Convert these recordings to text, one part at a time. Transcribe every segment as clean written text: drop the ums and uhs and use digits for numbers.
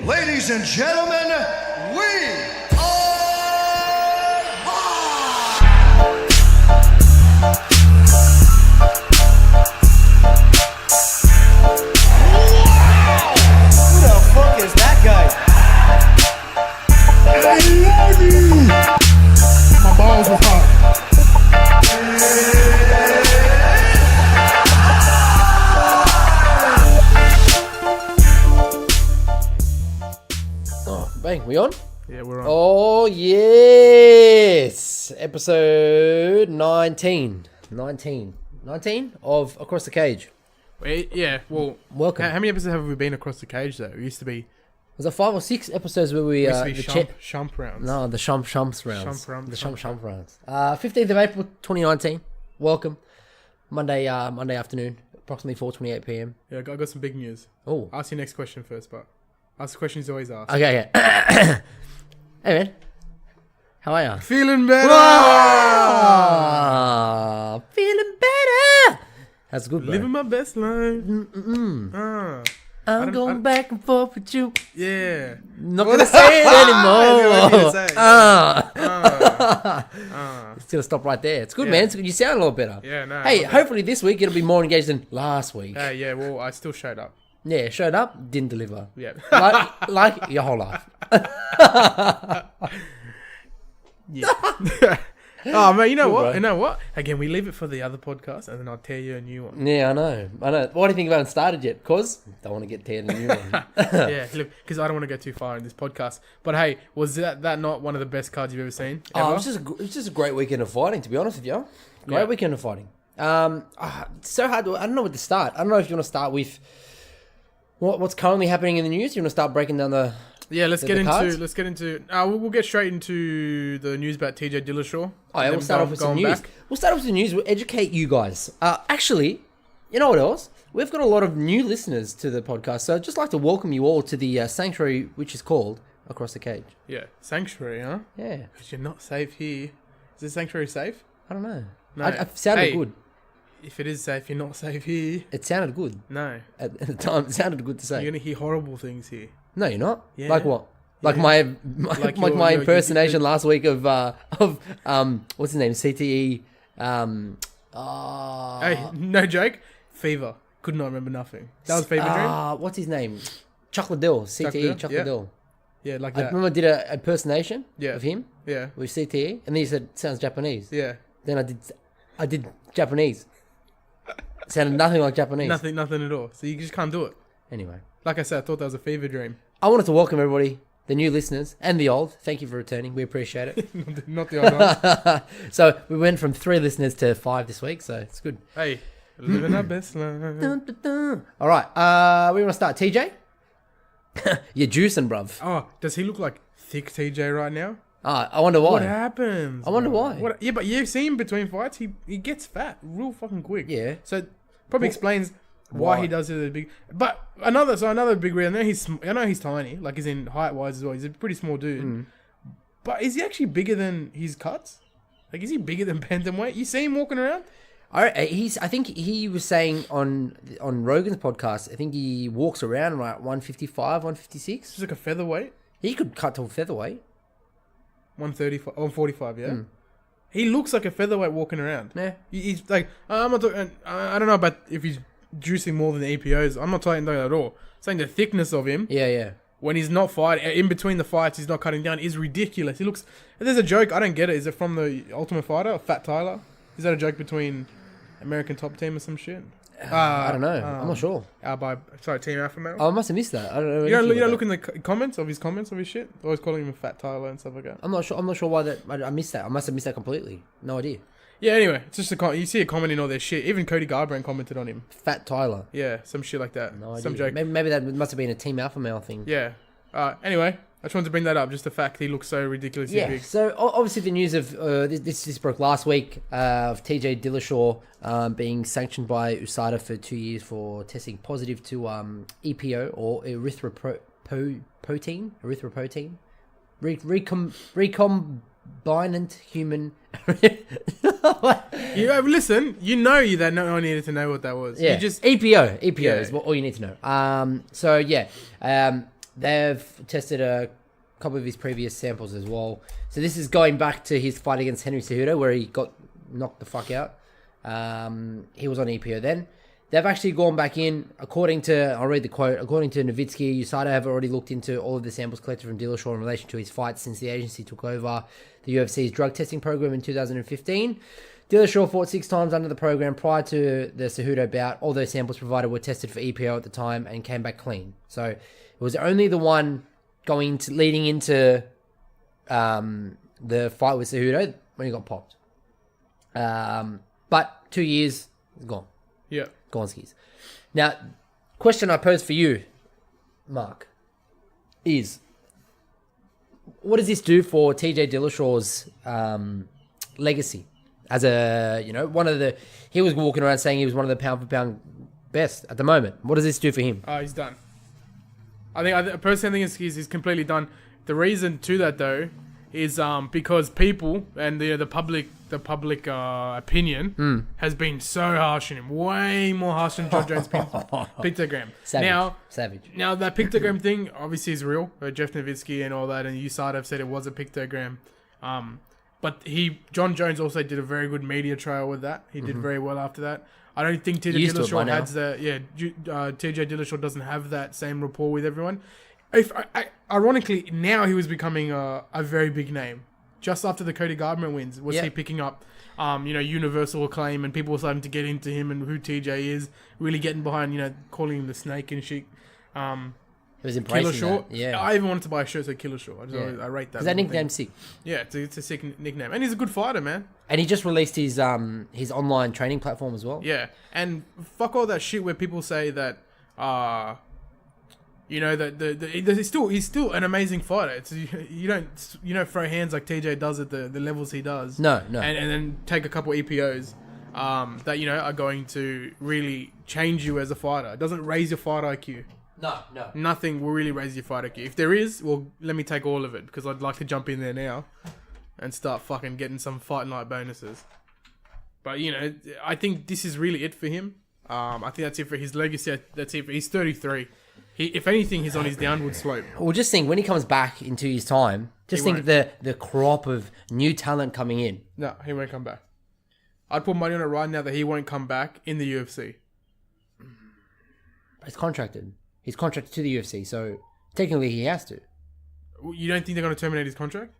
Ladies and gentlemen, we are live! Wow! Who the fuck is that guy? I love you! My balls are hot. Bang, we on? Yeah, we're on. Oh, yes! Episode 19 of Across the Cage. Wait, yeah, well, Welcome. How many episodes have we been across the cage, though? It used to be... Was it 5 or 6 episodes where we... shump rounds. No, the Shumps rounds. Shump rounds. 15th of April, 2019. Welcome. Monday afternoon, approximately 4:28 p.m. Yeah, I got some big news. Oh. Ask your next question first, but... Ask the questions you always ask. Okay. Hey, man. How are you? Feeling better! Ah, feeling better. That's good, bro. Living my best life. I'm going back and forth with you. Yeah. Not gonna say it anymore. It's gonna stop right there. It's good, Yeah. man. It's good. You sound a lot better. Yeah, no. Hey, hopefully this week it'll be more engaged than last week. Yeah, well, I still showed up. Yeah, showed up, didn't deliver. Yeah. like your whole life. Yeah. Oh, man, you know Cool, what? bro. You know what? Again, we leave it for the other podcast, and then I'll tear you a new one. Yeah, I know. What do you think we haven't started yet? Cause don't want to get teared a new one. Yeah, look, because I don't want to go too far in this podcast. But hey, was that not one of the best cards you've ever seen? Oh, Ever? it was just a great weekend of fighting, to be honest with you. Great Yeah. weekend of fighting. It's so hard. I don't know where to start. I don't know if you want to start with what's currently happening in the news. You want to start breaking down the let's the get cards? into. We'll get straight into the news about TJ Dillashaw. Oh, yeah, we'll start off with some news. We'll start off with the news. We'll educate you guys. Actually, you know what else? We've got a lot of new listeners to the podcast, so I'd just like to welcome you all to the sanctuary, which is called Across the Cage. Yeah, sanctuary, huh? Yeah, Because you're not safe here. Is this sanctuary safe? I don't know. No. It sounded Hey. good. If it is safe, you're not safe here. It sounded good. No, At the time, it sounded good to say. you're gonna hear horrible things here. No, you're not. Yeah. Like what? Like Yeah. my Like like your- my your- impersonation last week of what's his name? CTE. Hey, no joke. Fever. Could not remember nothing. That was fever dream. What's his name? Chocolate Dill. CTE. Dill, Chocolate yeah. Dill. Yeah, like I that. remember I did a impersonation Yeah. of him Yeah, with CTE, and then he said sounds Japanese. yeah. Then I did Japanese. Sounded nothing like Japanese. Nothing at all. So you just can't do it. Anyway, Like I said, I thought that was a fever dream. I wanted to welcome everybody, the new listeners and the old. Thank you for returning. We appreciate it. Not the other one. So we went from 3 listeners to 5 this week, so it's good. Hey, living our best life. Dun, dun, dun. All right, we want to start. TJ, you're juicing, bruv. Oh, does he look like thick TJ right now? I wonder why. What happens? I wonder bro? why. Yeah, but you've seen between fights, he gets fat real fucking quick. Yeah. So probably explains why he does it at big. But another big reason. I know he's tiny, like he's in height wise as well. He's a pretty small dude. But is he actually bigger than his cuts? Like, is he bigger than bantamweight? You see him walking around? I think he was saying on Rogan's podcast. I think he walks around like 155, 156. He's like a featherweight. He could cut to a featherweight. 135, 145, yeah. He looks like a featherweight walking around. Yeah. He's like, I'm not talking. I don't know about if he's juicing more than the EPOs. I'm not talking that at all. I'm saying the thickness of him Yeah. when he's not fighting, in between the fights, he's not cutting down, is ridiculous. He looks. There's a joke. I don't get it. Is it from the Ultimate Fighter, Fat Tyler? Is that a joke between American Top Team or some shit? I don't know. I'm not sure. Team Alpha Male. I must have missed that. I don't know. You don't anything about look in the comments of his shit. Always calling him Fat Tyler and stuff like that. that. I'm not sure why that. I missed that. I must have missed that completely. No idea. Yeah. Anyway, it's just you see a comment in all their shit. Even Cody Garbrandt commented on him. Fat Tyler. Yeah, some shit like that. No idea. Some joke. Maybe that must have been a Team Alpha Male thing. Yeah. Anyway, I just wanted to bring that up. Just the fact he looks so ridiculously Yeah. big. So obviously the news of this broke last week of TJ Dillashaw being sanctioned by USADA for 2 years for testing positive to EPO or erythropoietin, recombinant human. Listen, you know that no one needed to know what that was. Yeah, You just EPO Yeah. is what all you need to know. So yeah, They've tested a couple of his previous samples as well. So this is going back to his fight against Henry Cejudo, where he got knocked the fuck out. He was on EPO then. They've actually gone back in, according to, I'll read the quote, according to Nowitzki, USADA have already looked into all of the samples collected from Dillashaw in relation to his fights since the agency took over the UFC's drug testing program in 2015. Dillashaw fought 6 times under the program prior to the Cejudo bout. All those samples provided were tested for EPO at the time and came back clean. So it was only the one leading into the fight with Cejudo when he got popped. But 2 years, it's gone. Yeah. Gonskis. Now, question I pose for you, Mark, is what does this do for TJ Dillashaw's legacy? As one of the... He was walking around saying he was one of the pound-for-pound best at the moment. What does this do for him? He's done. I personally think he's completely done. The reason to that, though, is because people and the public opinion has been so harsh on him, way more harsh than John Jones' pictogram. Savage. Now that pictogram thing obviously is real. Jeff Nowitzki and all that, and USADA have said it was a pictogram. But John Jones also did a very good media trail with that. He did very well after that. I don't think TJ Dillashaw has TJ Dillashaw doesn't have that same rapport with everyone. Ironically, now he was becoming a very big name. Just after the Cody Garbrandt wins, was he picking up, universal acclaim, and people were starting to get into him and who TJ is, really getting behind, calling him the Snake and shit. He was embracing Dillashaw. that. Yeah. I even wanted to buy a shirt that said Dillashaw. I rate that. Is that nickname's sick? Yeah, it's a sick nickname, and he's a good fighter, man. And he just released his online training platform as well. Yeah, and fuck all that shit where people say that. He's still an amazing fighter. It's, you don't throw hands like TJ does at the levels he does. No. And then take a couple EPOs that are going to really change you as a fighter. It doesn't raise your fight IQ. No. Nothing will really raise your fight IQ. If there is, well, let me take all of it because I'd like to jump in there now and start fucking getting some fight night bonuses. But I think this is really it for him. I think that's it for his legacy. That's it. He's 33. If anything, he's on his downward slope. Well, just think when he comes back in 2 years' time. Just think of the crop of new talent coming in. No, he won't come back. I'd put money on it right now that he won't come back in the UFC. He's contracted. He's contracted to the UFC, so technically he has to. You don't think they're going to terminate his contract?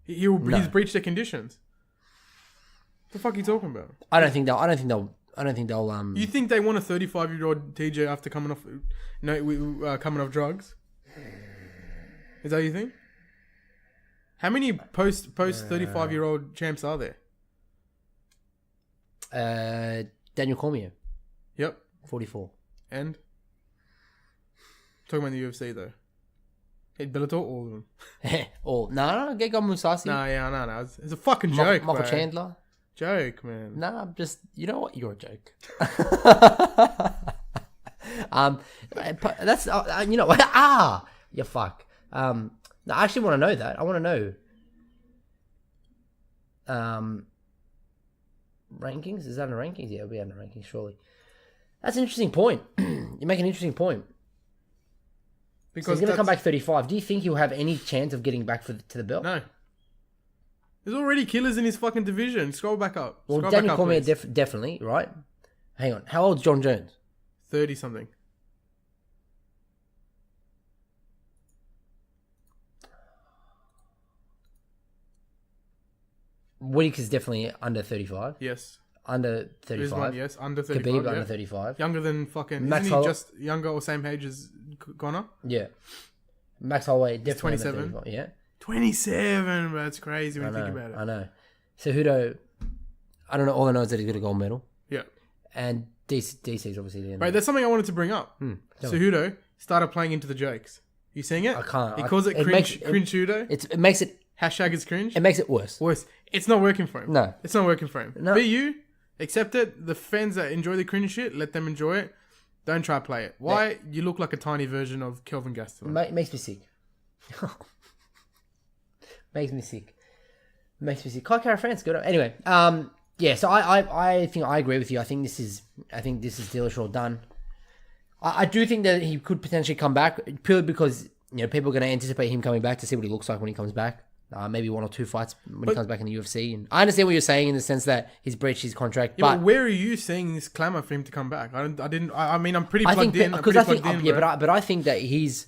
He's breached their conditions. What the fuck are you talking about? I don't think they'll. You think they want a 35-year-old TJ after coming off drugs? Is that what you think? How many post 35-year-old champs are there? Daniel Cormier. Yep. 44. And? Talking about the UFC though. Hey, Bellator, all of them. No, get Gon Musasi. No. It's a fucking joke, Michael Chandler. Joke, man. No, I'm just, you know what? You're a joke. That's, you know what? You fuck. No, I actually want to know that. I want to know. Rankings? Is that in the rankings? Yeah, it'll be in the rankings, surely. That's an interesting point. You make an interesting point. Because so he's going to come back 35. Do you think he'll have any chance of getting back to the belt? No. There's already killers in his fucking division. Scroll back up. Well, Daniel Cormier definitely, right? Hang on. How old's John Jones? 30-something. Whittaker's definitely under 35. Yes. Under 35. Yes, under 35. Khabib under 35. Younger than fucking... Max isn't he just younger or same age as Conor? Yeah. Max Holloway definitely 27. Under 35. Yeah. 27, bro. That's crazy when you think about it. I know. Cejudo, I don't know. All I know is that he's got a gold medal. Yeah. And DC's obviously the end. Right, there's something I wanted to bring up. Cejudo started playing into the jokes. You seeing it? I can't. He calls it cringe Cejudo. It makes it... Hashtag is cringe. It makes it worse. It's not working for him. No. It's not working for him. No. Be you. Accept it. The fans that enjoy the cringe shit, let them enjoy it. Don't try to play it. Why? Yeah. You look like a tiny version of Kelvin Gastelum. Makes me sick. Makes me sick. Kai Kara France, good. Anyway, yeah. So I think I agree with you. I think this is Dillashaw done. I do think that he could potentially come back purely because people are going to anticipate him coming back to see what he looks like when he comes back. Maybe 1 or 2 fights when he comes back in the UFC. And I understand what you're saying in the sense that he's breached his contract. Yeah, but where are you seeing this clamour for him to come back? I mean, I'm pretty plugged in. But I think that he's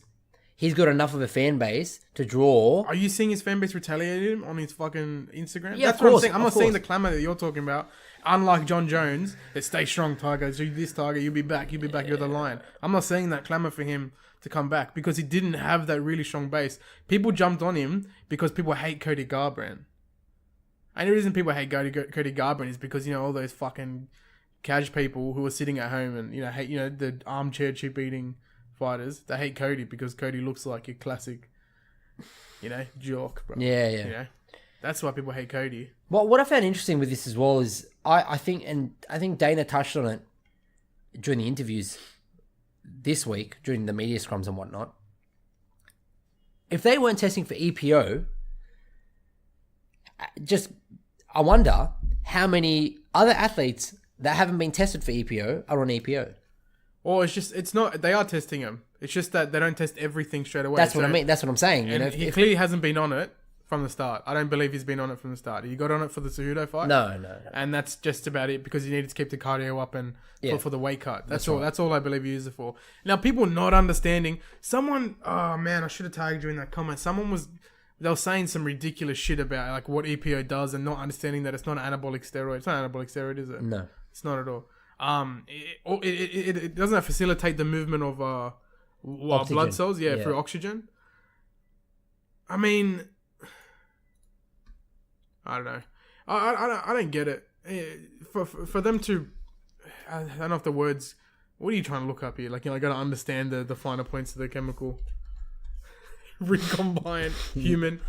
got enough of a fan base to draw. Are you seeing his fan base retaliate him on his fucking Instagram? Yeah, That's what I'm saying. I'm not seeing the clamour that you're talking about. Unlike John Jones, that stay strong, Tiger. So this Tiger, you'll be back. You're the lion. I'm not seeing that clamour for him to come back because he didn't have that really strong base. People jumped on him because people hate Cody Garbrandt. And the reason people hate Cody Garbrandt is because, all those fucking cash people who are sitting at home and, hate, the armchair chip eating fighters. They hate Cody because Cody looks like your classic, jock, bro. Yeah. That's why people hate Cody. Well, what I found interesting with this as well is I think Dana touched on it during the interviews this week, during the media scrums and whatnot. If they weren't testing for EPO, I wonder how many other athletes that haven't been tested for EPO are on EPO. Or they are testing him. It's just that they don't test everything straight away. That's what I mean. That's what I'm saying. He clearly hasn't been on it from the start. I don't believe he's been on it from the start. He got on it for the Cejudo fight? No. And that's just about it because he needed to keep the cardio up and for the weight cut. That's all. Right. That's all I believe he used it for. Now, people not understanding. Someone, oh man, I should have tagged you in that comment. They were saying some ridiculous shit about like what EPO does and not understanding that it's not an anabolic steroid. It's not an anabolic steroid, is it? No. It's not at all. It doesn't facilitate the movement of blood cells, through oxygen. I mean, I don't know. I don't get it. For them to, I don't know if the words. What are you trying to look up here? Like, I got to understand the finer points of the chemical. Recombinant human.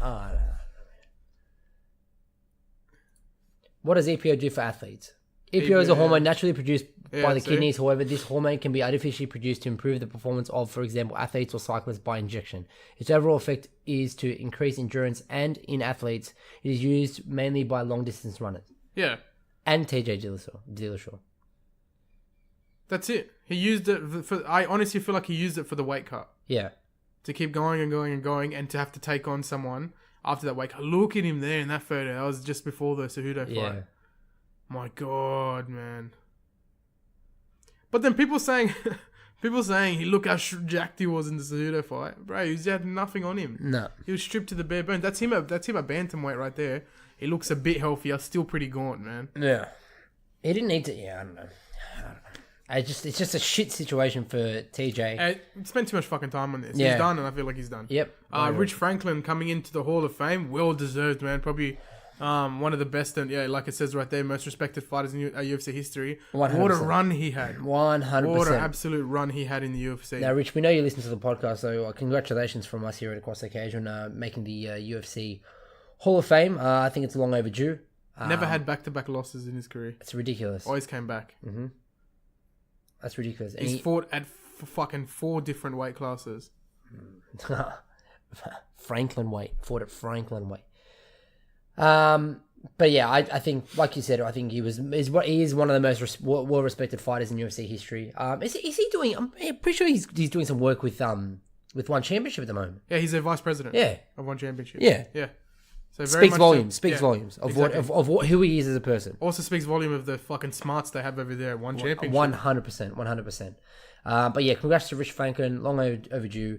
What does EPO do for athletes? EPO is a hormone naturally produced by the kidneys. However, this hormone can be artificially produced to improve the performance of, for example, athletes or cyclists by injection. Its overall effect is to increase endurance, and in athletes, it is used mainly by long-distance runners. Yeah. And TJ Dillashaw. That's it. He used it I honestly feel like he used it for the weight cut. Yeah. To keep going and going and going, and to have to take on someone after that weight cut. Look at him there in that photo. That was just before the Cejudo fight. Yeah. My God, man. But then people saying, look how jacked he was in the Cejudo fight. Bro, he had nothing on him. No. He was stripped to the bare bones. That's him at bantamweight right there. He looks a bit healthier, still pretty gaunt, man. Yeah. He didn't need to, I don't know. It's just a shit situation for TJ. Spent too much fucking time on this. Yeah. He's done, and I feel like he's done. Yep. Rich Franklin coming into the Hall of Fame, well deserved, man. Probably one of the best, and like it says right there, most respected fighters in UFC history. 100%. What a run he had! 100%. What an absolute run he had in the UFC. Now, Rich, we know you listen to the podcast, so congratulations from us here at Across the Cage on making the UFC Hall of Fame. I think it's long overdue. Never had back-to-back losses in his career. It's ridiculous. Always came back. Mm-hmm. That's ridiculous. And He's fought at fucking 4 different weight classes. Franklin weight. Fought at Franklin weight. But yeah, I think, like you said, I think he is one of the most well-respected fighters in UFC history. Is he doing? I'm pretty sure he's doing some work with One Championship at the moment. Yeah, he's a vice president. Yeah. Of One Championship. Yeah. Yeah. So very speaks volumes of exactly. Who he is as a person. Also speaks volume of the fucking smarts they have over there at One Championship. 100%. But yeah, congrats to Rich Franklin. Long overdue.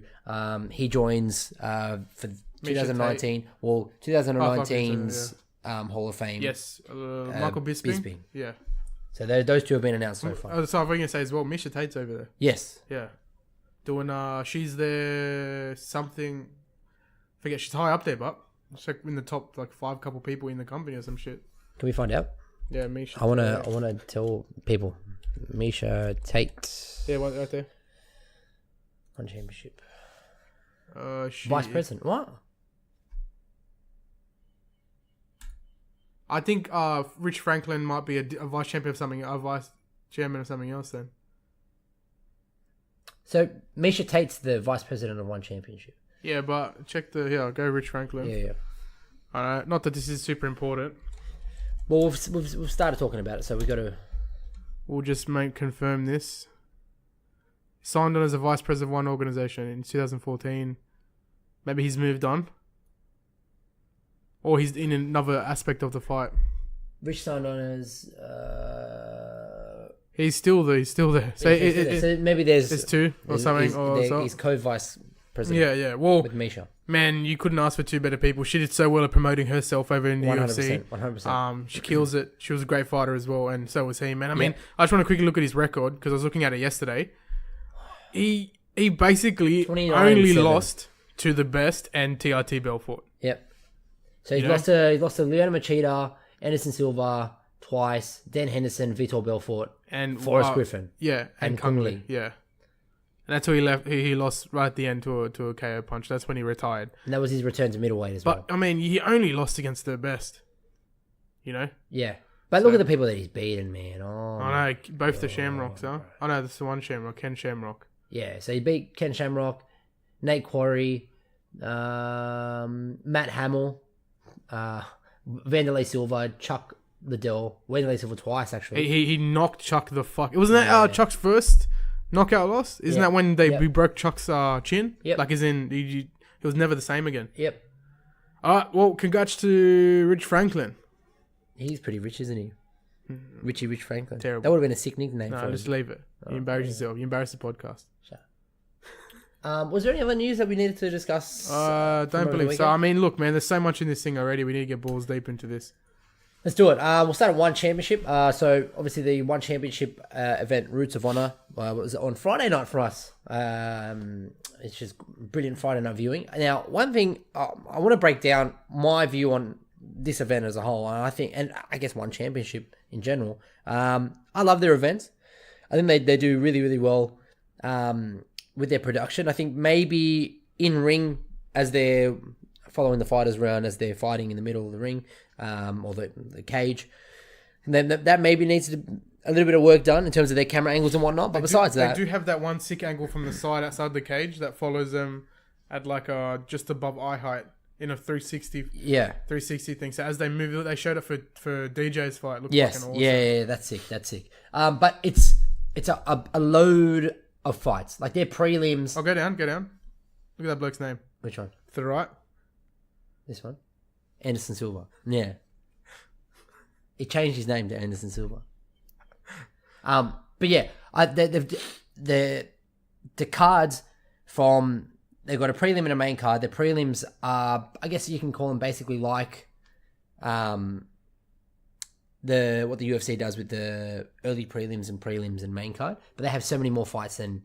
He joins for 2019. Well, 2019's Hall of Fame. Yes, Michael Bisping. Yeah. So those two have been announced so far. So I'm going to say as well, Misha Tate's over there. Yes. Yeah. Doing she's there something. Forget she's high up there, but. It's like in the top 5 couple people in the company or some shit. Can we find out? Yeah, Misha. I wanna tell people. Misha Tate. Yeah, right there. One Championship. Vice President. What? I think Rich Franklin might be a vice champion of something, a vice chairman of something else then. So Misha Tate's the vice president of One Championship. Yeah, but check go Rich Franklin. Yeah. Alright, not that this is super important. Well, we've started talking about it, so we got to. We'll just confirm this. Signed on as a vice president of one organization in 2014. Maybe he's moved on. Or he's in another aspect of the fight. Rich Sign Owners. He's still there. So, So maybe there's two or something. He's co-vice president. Yeah. Well, with Misha. man, you couldn't ask for two better people. She did so well at promoting herself over in the 100%, UFC. 100%. She kills it. She was a great fighter as well, and so was he, man. I mean, I just want to quickly look at his record because I was looking at it yesterday. He basically only lost to the best and TRT Belfort. Yep. So he's lost to Leona Machida, Anderson Silva twice, Dan Henderson, Vitor Belfort, and Forrest Griffin. Yeah, and Kung Lee. Yeah. And that's who he left. He lost right at the end to a KO punch. That's when he retired. And that was his return to middleweight as well. But, I mean, he only lost against the best. You know? Yeah. But look at the people that he's beaten, man. Oh, I know. Both the Shamrocks, huh? I know, that's the one Shamrock. Ken Shamrock. Yeah. So he beat Ken Shamrock, Nate Quarry, Matt Hamill, Vanderlei Silva, Chuck Liddell. Vanderlei Silva twice, actually. He knocked Chuck the fuck. Wasn't that Chuck's first knockout loss? Isn't that when we broke Chuck's chin? Yep. Like, as in, he was never the same again. Yep. All right, well, congrats to Rich Franklin. He's pretty rich, isn't he? Richie Rich Franklin. Terrible. That would have been a sick nickname for him. Just leave it. You embarrass yourself. You embarrass the podcast. Was there any other news that we needed to discuss? Don't believe so. I mean, look, man, there's so much in this thing already. We need to get balls deep into this. Let's do it. We'll start at One Championship. So, obviously, the One Championship event, Roots of Honor, was on Friday night for us. It's just brilliant Friday night viewing. Now, one thing, I want to break down my view on this event as a whole. And I guess One Championship in general. I love their events. I think they do really, really well with their production. I think maybe in ring, as they're following the fighters around, as they're fighting in the middle of the ring, or the cage, and then that maybe needs a little bit of work done in terms of their camera angles and whatnot. But besides that, they do have that one sick angle from the side outside the cage that follows them at like just above eye height in a 360. Yeah, 360 thing. So as they move, they showed it for DJ's fight. Looked yes, awesome. Yeah, that's sick. But it's a load of fights. Like their prelims. Oh, go down. Look at that bloke's name. Which one? To the right. This one. Anderson Silva. Yeah. He changed his name to Anderson Silva. But yeah, the cards from, they've got a prelim and a main card. The prelims are, I guess you can call them basically like what the UFC does with the early prelims and main card, but they have so many more fights than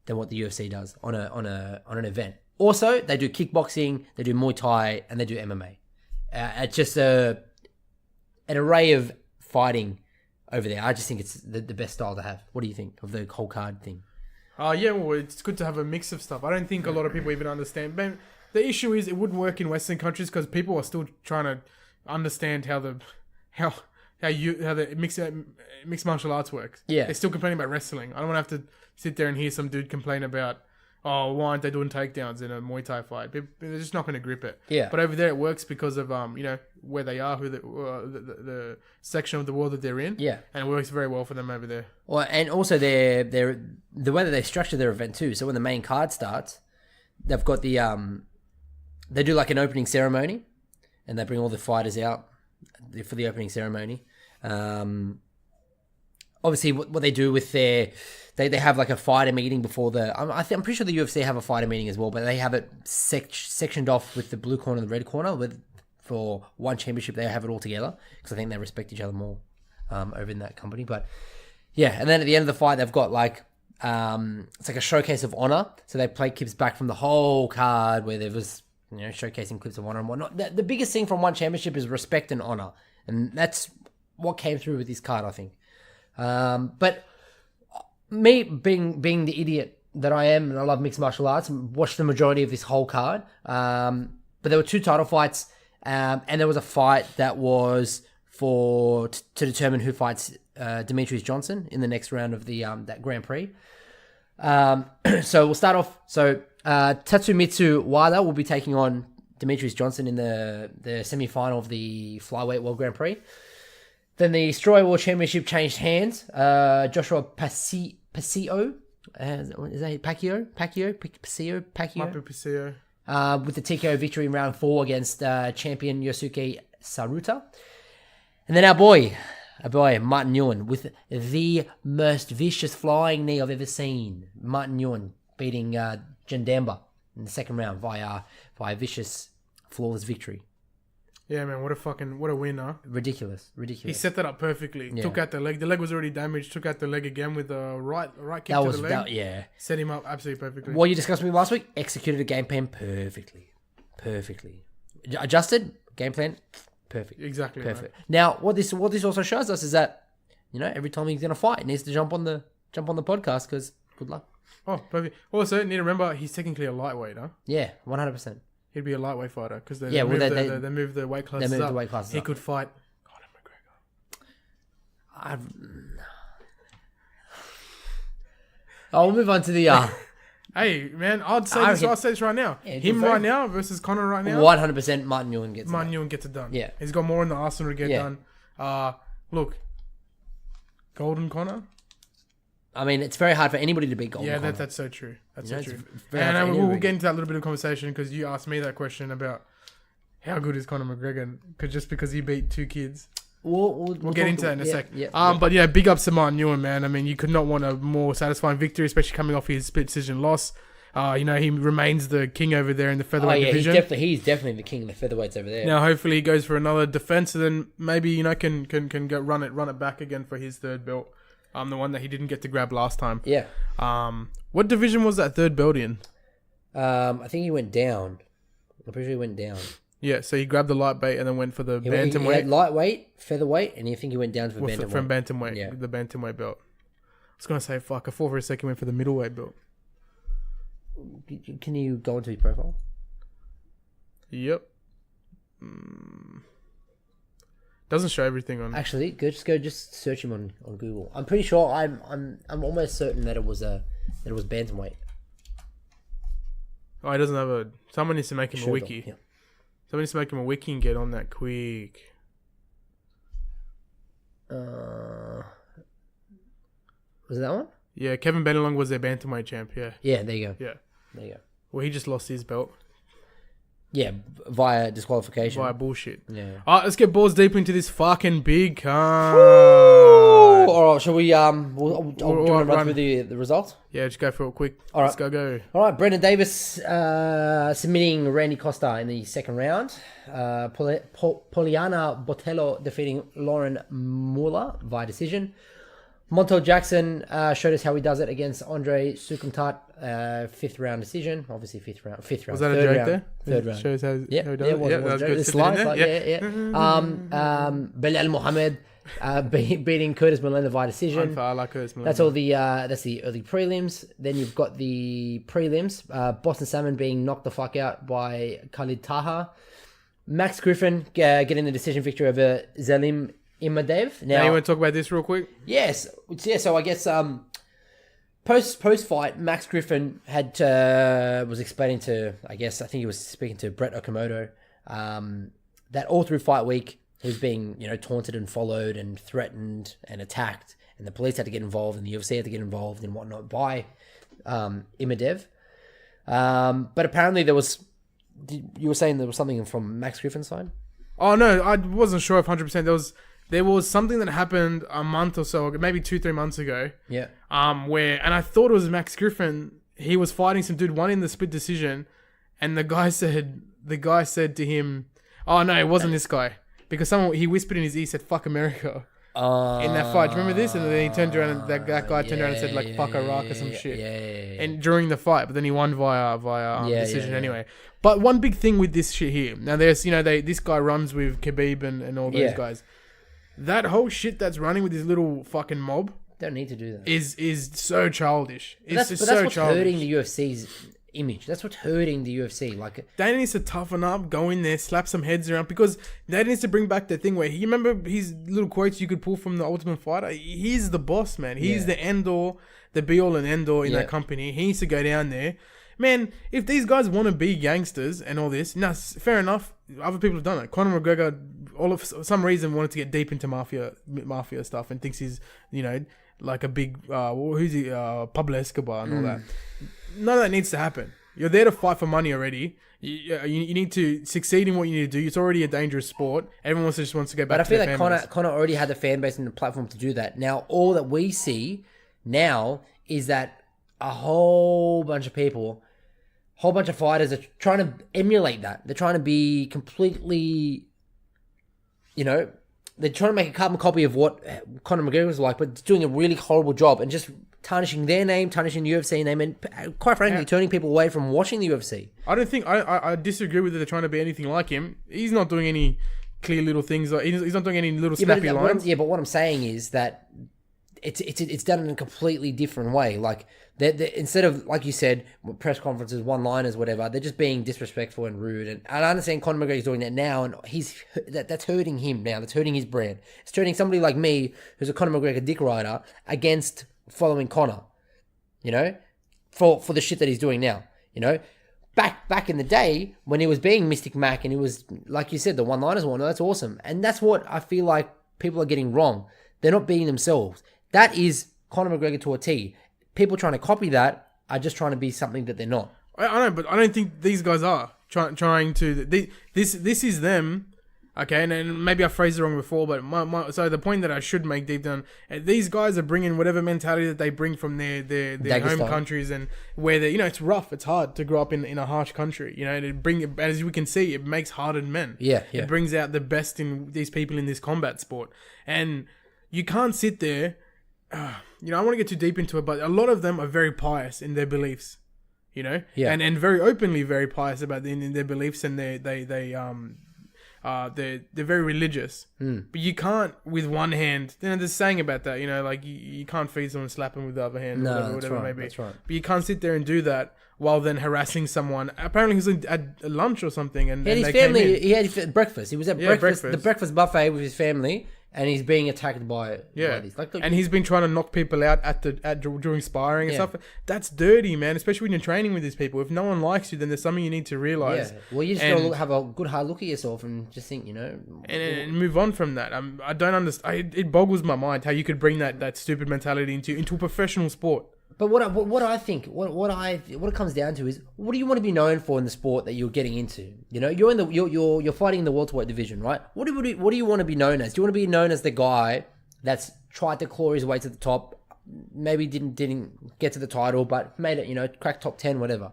what the UFC does on an event. Also, they do kickboxing, they do Muay Thai, and they do MMA. It's just an array of fighting over there. I just think it's the best style to have. What do you think of the whole card thing? Yeah, well, it's good to have a mix of stuff. I don't think a lot of people even understand. But the issue is it wouldn't work in Western countries because people are still trying to understand how the mixed martial arts works. Yeah. They're still complaining about wrestling. I don't want to have to sit there and hear some dude complain about, oh, why aren't they doing takedowns in a Muay Thai fight? They're just not going to grip it. Yeah. But over there it works because of where they are, who the section of the world that they're in. Yeah. And it works very well for them over there. Well, and also the way that they structure their event too. So when the main card starts, they've got the they do like an opening ceremony, and they bring all the fighters out for the opening ceremony. Obviously, what they do with they have like a fighter meeting before I'm pretty sure the UFC have a fighter meeting as well, but they have it sectioned off with the blue corner and the red corner. For One Championship, they have it all together because I think they respect each other more over in that company. But yeah, and then at the end of the fight, they've got like it's like a showcase of honor. So they play clips back from the whole card where there was showcasing clips of honor and whatnot. The biggest thing from One Championship is respect and honor, and that's what came through with this card, I think. But me being the idiot that I am, and I love mixed martial arts, watched the majority of this whole card. But there were two title fights, and there was a fight that was to determine who fights Demetrius Johnson in the next round of the that Grand Prix. So we'll start off. So Tatsumitsu Wada will be taking on Demetrius Johnson in the semi-final of the Flyweight World Grand Prix. Then the Strawweight World Championship changed hands. Joshua Pasio. Is that Pacquiao? Pacquiao? Might be Pasio. with the TKO victory in round 4 against champion Yosuke Saruta. And then our boy Martin Nguyen with the most vicious flying knee I've ever seen. Martin Nguyen beating Jandamba in the second round via vicious, flawless victory. Yeah, man, what a win, huh? Ridiculous. He set that up perfectly. Yeah. Took out the leg. The leg was already damaged. Took out the leg again with a right kick That to was the leg. yeah. Set him up absolutely perfectly. What you discussed with me last week, executed a game plan perfectly. Adjusted game plan, perfect. Exactly. Perfect. Now, what this also shows us is that, every time he's gonna fight, he needs to jump on the podcast because good luck. Oh, perfect. Also, need to remember he's technically a lightweight, huh? Yeah, 100%. He'd be a lightweight fighter because they Yeah, well, they moved the weight classes They moved up. the weight classes He up. could fight Conor McGregor. I'll move on to the Hey, man, I'll say this right now. Yeah, Him good right fair. now versus Conor right now. 100% Martin Nguyen gets Martin it. Nguyen gets it done. Yeah. He's got more in the arsenal to get Yeah. done. Look, Golden Conor. I mean, it's very hard for anybody to beat Golden Yeah, Conor. that's so true. That's You know, so it's true. very hard And for we'll anybody. get into that little bit of conversation because you asked me that question about how good is Conor McGregor just because he beat 2 kids. We'll Get into that in a sec. Yeah. But yeah, big ups to Martin Nguyen, man. I mean, you could not want a more satisfying victory, especially coming off his split decision loss. He remains the king over there in the featherweight division. He's definitely the king of the featherweights over there. Now, hopefully, he goes for another defense, and then maybe can go run it back again for his third belt. The one that he didn't get to grab last time. Yeah. What division was that third belt in? I think he went down. I'm pretty sure he went down. Yeah, so he grabbed the lightweight and then went for the He bantamweight. had lightweight, featherweight, and I think he went down to the bantamweight. From bantamweight, Yeah. the bantamweight belt. I was gonna say, fuck, I thought for a second went for the middleweight belt. Can you go into his profile? Yep. Doesn't show everything on. Actually, just search him on Google. I'm pretty sure. I'm almost certain that it was bantamweight. Oh, he doesn't have a. Someone needs to make him a Sure wiki. don't, yeah. Someone needs to make him a wiki and get on that quick. Was it that one? Yeah, Kevin Benelong was their bantamweight champ. Yeah, Yeah, there you go. yeah. There you go. Well, he just lost his belt Yeah, via disqualification. via bullshit. Yeah. All right, let's get balls deep into this fucking big card. All right, shall we? I'll run run. through the results. Yeah, just go for it quick. All right. Let's go. All right, Brendan Davis submitting Randy Costa in the second round. Poliana Botello defeating Lauren Muller via decision. Montel Jackson showed us how he does it against Andre Sukumtat, 5th round decision. Obviously, 5th round. Was that a third joke round, there? Third round. Shows how Yeah, he yeah, does it was, Yeah, it was that a joke. good. It's Fit it in slides, there. Belal Mohammed beating Curtis Melenda via decision. I like Curtis Melenda. That's all the that's the early prelims. Then you've got the prelims. Boston Salmon being knocked the fuck out by Khalid Taha. Max Griffin getting the decision victory over Zalim Imadev. Now, you want to talk about this real quick? Yes. Yeah, so I guess post fight, Max Griffin had was explaining to, I think he was speaking to Brett Okamoto, that all through fight week he was being, taunted and followed and threatened and attacked, and the police had to get involved and the UFC had to get involved and whatnot by Imadev. But apparently you were saying there was something from Max Griffin's side? Oh no, I wasn't sure if 100%. There was something that happened a month or so, maybe 2-3 months ago. Yeah. And I thought it was Max Griffin. He was fighting some dude, one in the split decision, and the guy said to him, "Oh no, it wasn't this guy," because he whispered in his ear, said "fuck America." In that fight, do you remember this? And then he turned around and that guy turned around and said like "fuck Iraq" or some shit. Yeah. And during the fight, but then he won via decision yeah. anyway. But one big thing with this shit here, now there's this guy runs with Khabib and all those guys. That whole shit that's running with this little fucking mob Don't need to do that. is so childish. It's That's just so what's childish. hurting the UFC's image. That's what's hurting the UFC. Like, They needs to toughen up, go in there, slap some heads around, because they needs to bring back the thing where you remember his little quotes you could pull from the Ultimate Fighter. He's the boss, man. He's the end all, the be all and end all in that company. He needs to go down there. Man, if these guys want to be gangsters and all this, fair enough. Other people have done it. Conor McGregor, for some reason, wanted to get deep into mafia stuff and thinks he's, like a big, who's he, Pablo Escobar and all that. None of that needs to happen. You're there to fight for money already. You need to succeed in what you need to do. It's already a dangerous sport. Everyone just wants to go back. But I to feel their like families. Connor already had the fan base and the platform to do that. Now, all that we see now is that a whole bunch of people, whole bunch of fighters are trying to emulate that. They're trying to be completely, they're trying to make a carbon copy of what Conor McGregor was like, but it's doing a really horrible job and just tarnishing their name, tarnishing the UFC name, and quite frankly, turning people away from watching the UFC. I don't think I disagree with it. They're trying to be anything like him. He's not doing any clear little things. He's not doing any little snappy lines. But what I'm saying is that it's done in a completely different way. Like instead of, like you said, press conferences, one-liners, whatever, they're just being disrespectful and rude. And I understand Conor McGregor's doing that now, and that's hurting him now. That's hurting his brand. It's turning somebody like me, who's a Conor McGregor dick rider, against following Conor. For the shit that he's doing now. Back in the day when he was being Mystic Mac and he was, like you said, the one-liners one, that's awesome. And that's what I feel like people are getting wrong. They're not being themselves. That is Conor McGregor to a T. People trying to copy that are just trying to be something that they're not. I know, but I don't think these guys are trying to. This is them. Okay, and maybe I phrased it wrong before, but so the point that I should make deep down, these guys are bringing whatever mentality that they bring from their home countries, and where they, it's rough, it's hard to grow up in a harsh country, to bring, as we can see, it makes hardened men. Yeah. It brings out the best in these people in this combat sport, and you can't sit there. I don't want to get too deep into it, but a lot of them are very pious in their beliefs, and very openly very pious about in their beliefs, and they're very religious, but you can't with one hand. There's a saying about that, like you can't feed someone, slap them with the other hand, whatever it may be. That's right. But you can't sit there and do that while then harassing someone. Apparently, he was at lunch or something, and his family. He had breakfast. He was at breakfast, the breakfast buffet with his family, and he's being attacked by these. And he's been trying to knock people out during sparring and stuff. That's dirty, man. Especially when you're training with these people. If no one likes you, then there's something you need to realize. Yeah. Well, you just gotta have a good hard look at yourself and just think, and move on from that. I don't understand. It boggles my mind how you could bring that stupid mentality into a professional sport. But what I think, what it comes down to is, what do you want to be known for in the sport that you're getting into? You're fighting in the welterweight division, right? What do you want to be known as? Do you want to be known as the guy that's tried to claw his way to the top, maybe didn't get to the title, but made it, cracked top 10, whatever?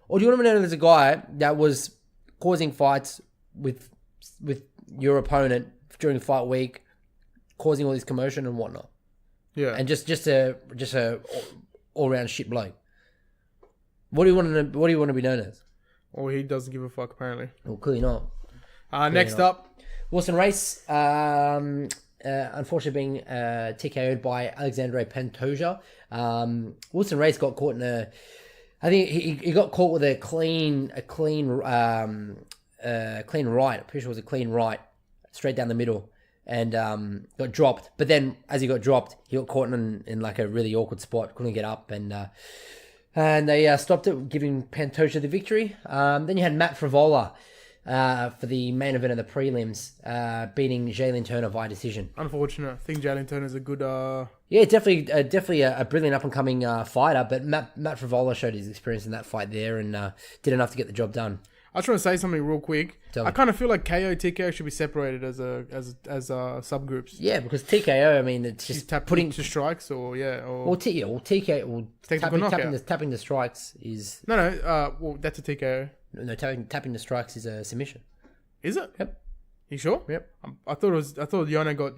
Or do you want to be known as a guy that was causing fights with your opponent during fight week, causing all this commotion and whatnot? Yeah, and just a all-round shit bloke. What do you want to be known as? Well, he doesn't give a fuck, apparently. Well, clearly not. Next up, Wilson Race, unfortunately being TKO'd by Alexandre Pantoja. Wilson Race got caught in I think he got caught with a clean right. I'm pretty sure it was a clean right, straight down the middle. And got dropped. But then, as he got dropped, he got caught in like a really awkward spot. Couldn't get up, and they stopped it, giving Pantoja the victory. Then you had Matt Frivola for the main event of the prelims, beating Jalen Turner via decision. Unfortunate. I think Jalen Turner's a good. Yeah, definitely a brilliant up and coming fighter. But Matt Frivola showed his experience in that fight there, and did enough to get the job done. I just want to say something real quick. I kind of feel like KO TKO should be separated as subgroups. Yeah, because TKO, I mean, it's just putting to strikes or TKO, tapping the strikes is well, that's a TKO. No, tapping the strikes is a submission. Is it? Yep. You sure? Yep. I thought Yana got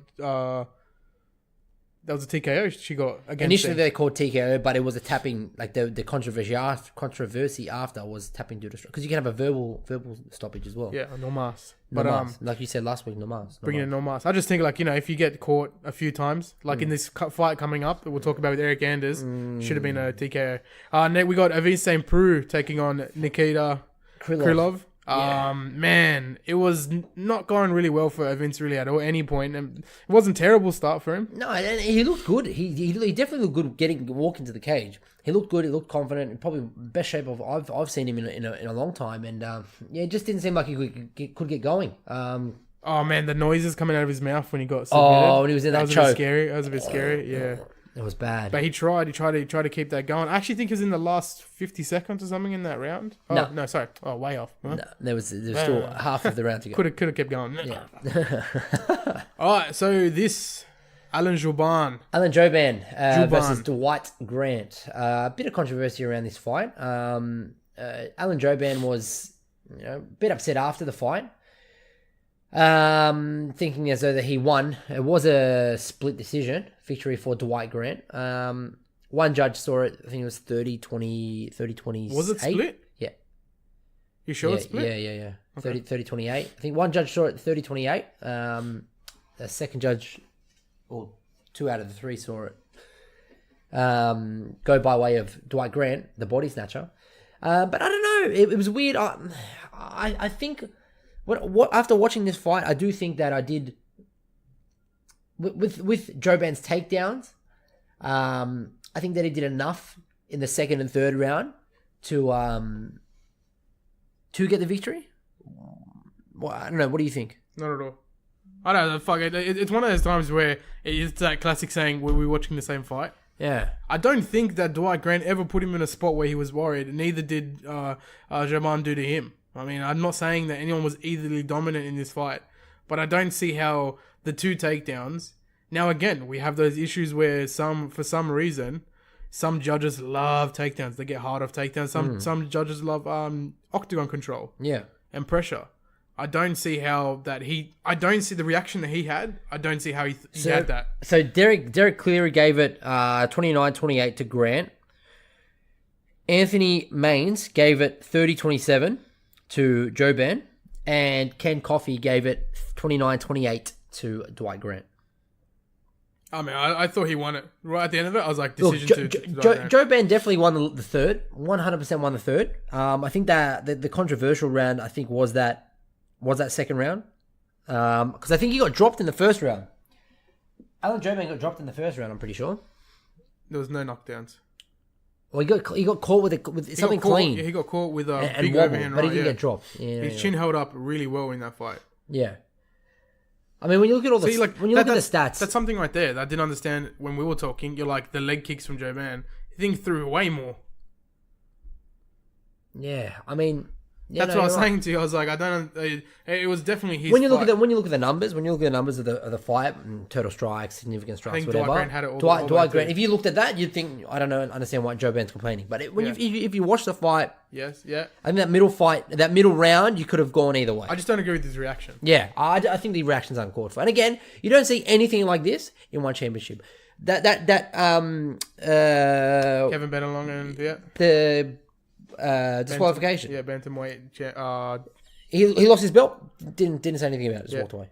that was a TKO she got against. Initially they called TKO, but it was a tapping. Like the controversy after was tapping to the strike, because you can have a verbal stoppage as well. Yeah, no mas. But like you said last week, no mas. Bringing in no mas. I just think if you get caught a few times, in this fight coming up that we'll talk about with Eric Anders, should have been a TKO. Next we got Avin St. Preux taking on Nikita Krylov. Yeah. Man, it was not going really well for Vince really at any point, and it wasn't a terrible start for him. No, and he looked good. He definitely looked good walking to the cage. He looked good. He looked confident. Probably best shape I've seen him in a long time. And it just didn't seem like he could get going. Oh man, the noises coming out of his mouth when he got submitted. Oh, when he was in that choke. That was a bit scary. Yeah. It was bad. But he tried to keep that going. I actually think it was in the last 50 seconds or something in that round. Oh, no, sorry. Oh, way off. Huh? No, there was still half of the round to go. Could have kept going. Yeah. All right, so this Alan Jouban versus Dwight Grant. A bit of controversy around this fight. Alan Jouban was a bit upset after the fight. Thinking as though that he won. It was a split decision, victory for Dwight Grant. One judge saw it, I think it was 30-20, Was it split? Yeah. You sure it's split? Yeah. Okay. 30-28. I think one judge saw it 30-28. The second judge, or 2 out of the 3 saw it go by way of Dwight Grant, the body snatcher. But I don't know. It was weird. I think... What after watching this fight, I do think that I did with Jouban's takedowns. I think that he did enough in the second and third round to get the victory. Well, I don't know. What do you think? Not at all. I don't know. Fuck it. It's one of those times where it's that classic saying where we're watching the same fight. Yeah. I don't think that Dwight Grant ever put him in a spot where he was worried. Neither did Jouban do to him. I mean, I'm not saying that anyone was easily dominant in this fight, but I don't see how the 2 takedowns... Now, again, we have those issues where for some reason, some judges love takedowns. They get hard off takedowns. Some judges love octagon control. Yeah. And pressure. I don't see how that I don't see the reaction that he had. I don't see how he had that. So Derek Cleary gave it 29-28 to Grant. Anthony Maines gave it 30-27 to Jouban, and Ken Coffey gave it 29-28 to Dwight Grant. I mean, I thought he won it. Right at the end of it, I was like, decision to Jouban definitely won the third. 100% won the third. I think that the controversial round, I think, was that second round. Because I think he got dropped in the first round. Alan Jouban got dropped in the first round, I'm pretty sure. There was no knockdowns. Well, he got caught with something clean. Yeah, he got caught with a and big wobble, overhand but right. he didn't get dropped. Yeah, his chin held up really well in that fight. Yeah. I mean, when you look at all the See, like, when you look at the stats, that's something right there that I didn't understand when we were talking. You're like the leg kicks from Jouban. You think through way more. Yeah, I mean, that's what I was saying to you. I was like, I don't. It was definitely his. When you look fight. at the numbers, of the fight, and total strikes, significant strikes, I think whatever. Dwight Grant had it all. Dwight Grant. If you looked at that, you'd think, I don't know, understand why Jouban's complaining. But if you watch the fight, yes, yeah, I think that middle round, you could have gone either way. I just don't agree with his reaction. Yeah, I think the reaction's uncalled for. And again, you don't see anything like this in one championship. Kevin Benelong and the disqualification. Bantamweight. He lost his belt. Didn't say anything about it. Just walked away.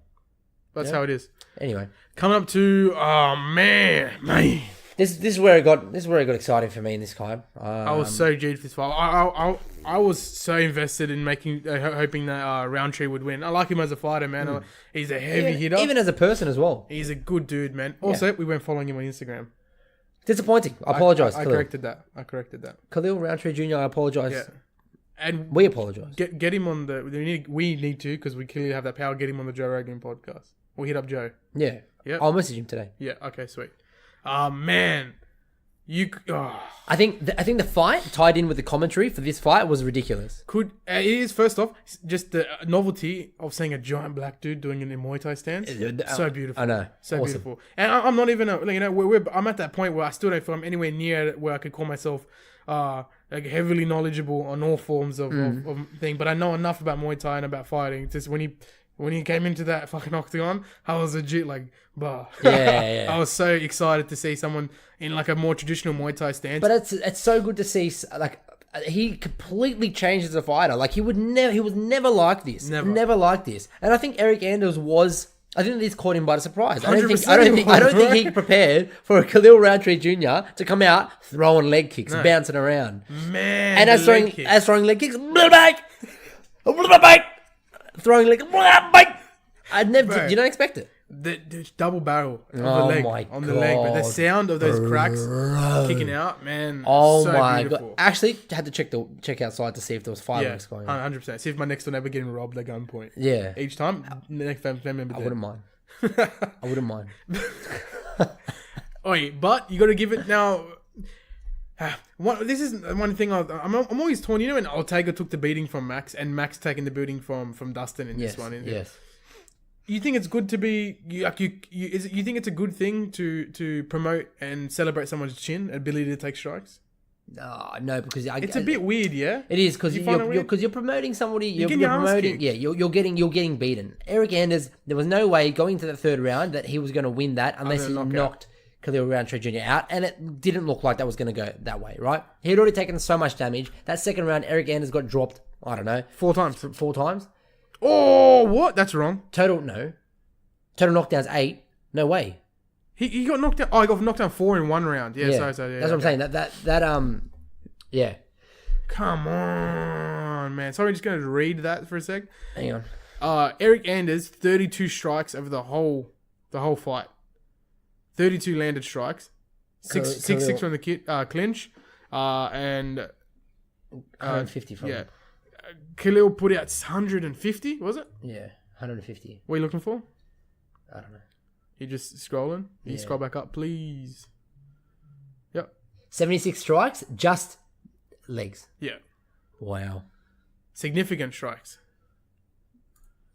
That's how it is. Anyway, coming up to man. This is where it got exciting for me in this time. I was so G'd for this fight. I was so invested in hoping that Roundtree would win. I like him as a fighter, man. He's a heavy hitter. Even as a person as well. He's a good dude, man. Also, we weren't following him on Instagram. Disappointing. I apologise. I corrected that. Khalil Roundtree Jr., I apologise. Yeah. And we apologise. Get him on we need to, because we clearly have that power, get him on the Joe Rogan podcast. We'll hit up Joe. Yeah. Yep. I'll message him today. Yeah, okay, sweet. Man. I think the fight tied in with the commentary for this fight was ridiculous. It is, first off, just the novelty of seeing a giant black dude doing an Muay Thai stance. So beautiful. I know. So awesome. beautiful. And I'm not even, I'm at that point where I still don't feel I'm anywhere near where I could call myself like heavily knowledgeable on all forms of thing. But I know enough about Muay Thai and about fighting. Just when he came into that fucking octagon, I was legit like, bah. Yeah. I was so excited to see someone in like a more traditional Muay Thai stance. But it's so good to see, like, he completely changed as a fighter. Like, he was never like this. Never like this. And I think Eric Anders I think this caught him by surprise. I don't think he prepared for a Khalil Roundtree Jr. to come out throwing leg kicks, bouncing around. Man, and as throwing leg kicks, throwing leg, I'd never. You don't expect it. The double barrel of the leg on the leg, but the sound of those cracks kicking out, man. Oh so my beautiful. god! Actually, had to check outside to see if there was fireworks going on. 100%. See if my next door neighbor getting robbed at gunpoint. Yeah. Each time, the next family member. I wouldn't mind. I wouldn't mind. Oi, but you got to give it now. This is one thing I'm always torn. You know when Ortega took the beating from Max and Max taking the beating from Dustin in this one. Yes. You think it's good to be you think it's a good thing to promote and celebrate someone's chin ability to take strikes? No, because it's a bit weird, yeah. It is because you're promoting somebody. You're promoting. Yeah, you're getting beaten. Eric Anders. There was no way going to the third round that he was going to win that unless he knocked Khalil Roundtree Jr. out, and it didn't look like that was going to go that way, right? He had already taken so much damage. That second round, Eric Anders got dropped. I don't know, 4 times. 4 times. Oh, what? That's wrong. Total knockdowns 8. No way. He got knocked down. Oh, he got knocked down 4 in 1 round. Yeah. That's what I'm saying. Yeah. Come on, man. So we're just going to read that for a sec. Hang on. Eric Anders, 32 strikes over the whole fight. 32 landed strikes. 6 from the clinch. And 150 from him. Khalil put out 150, was it? Yeah, 150. What are you looking for? I don't know. You just scrolling? You scroll back up, please. Yep. 76 strikes, just legs. Yeah. Wow. Significant strikes.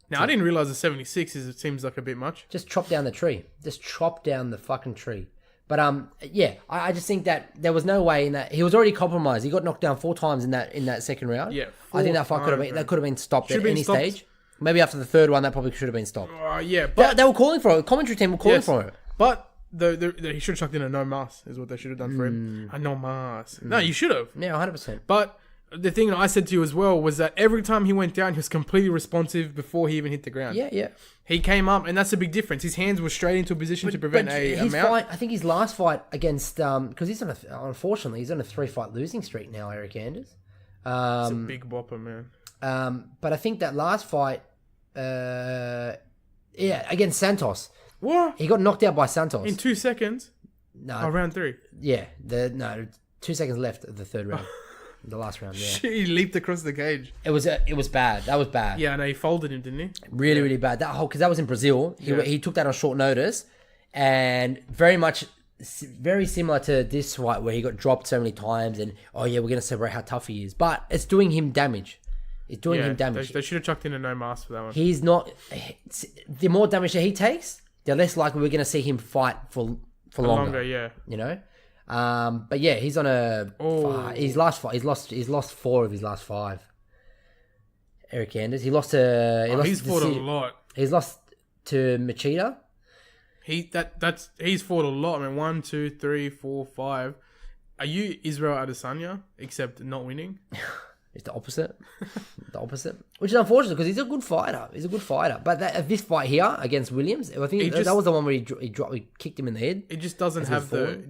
Now, I didn't realize the 76 seems like a bit much. Just chop down the tree. Just chop down the fucking tree. But I just think that there was no way in that he was already compromised. He got knocked down 4 times in that second round. Yeah, I think that fight could have been stopped at any stage. Maybe after the third one, that probably should have been stopped. Yeah, but they were calling for it. The commentary team were calling for it. But he should have chucked in a no mask, is what they should have done for him. A no mask. No, you should have. Yeah, 100%. But the thing that I said to you as well was that every time he went down, he was completely responsive before he even hit the ground. Yeah. He came up, and that's a big difference. His hands were straight into a position to prevent a mount. I think his last fight against because unfortunately he's on a 3-fight losing streak now, Eric Anders. It's a big bopper, man. But I think that last fight, against Santos. What? He got knocked out by Santos in 2 seconds. No, round 3. Yeah, 2 seconds left of the third round. The last round, yeah. Shit, he leaped across the cage. It was bad. That was bad. Yeah, no, he folded him, didn't he? Really, really bad. Because that was in Brazil. He took that on short notice, and very similar to this fight where he got dropped so many times, and we're gonna celebrate how tough he is, but it's doing him damage. It's doing him damage. They should have chucked in a no mask for that one. He's not. The more damage that he takes, the less likely we're gonna see him fight for longer. Yeah. You know. But yeah, he's on his last fight. He's lost 4 of his last 5. Eric Anders. He lost to. He's fought a lot. He's lost to Machida. He's fought a lot. I mean, 1, 2, 3, 4, 5. Are you Israel Adesanya except not winning? It's the opposite. Which is unfortunate because he's a good fighter. But this fight here against Williams, I think that was the one where he kicked him in the head. It just doesn't have the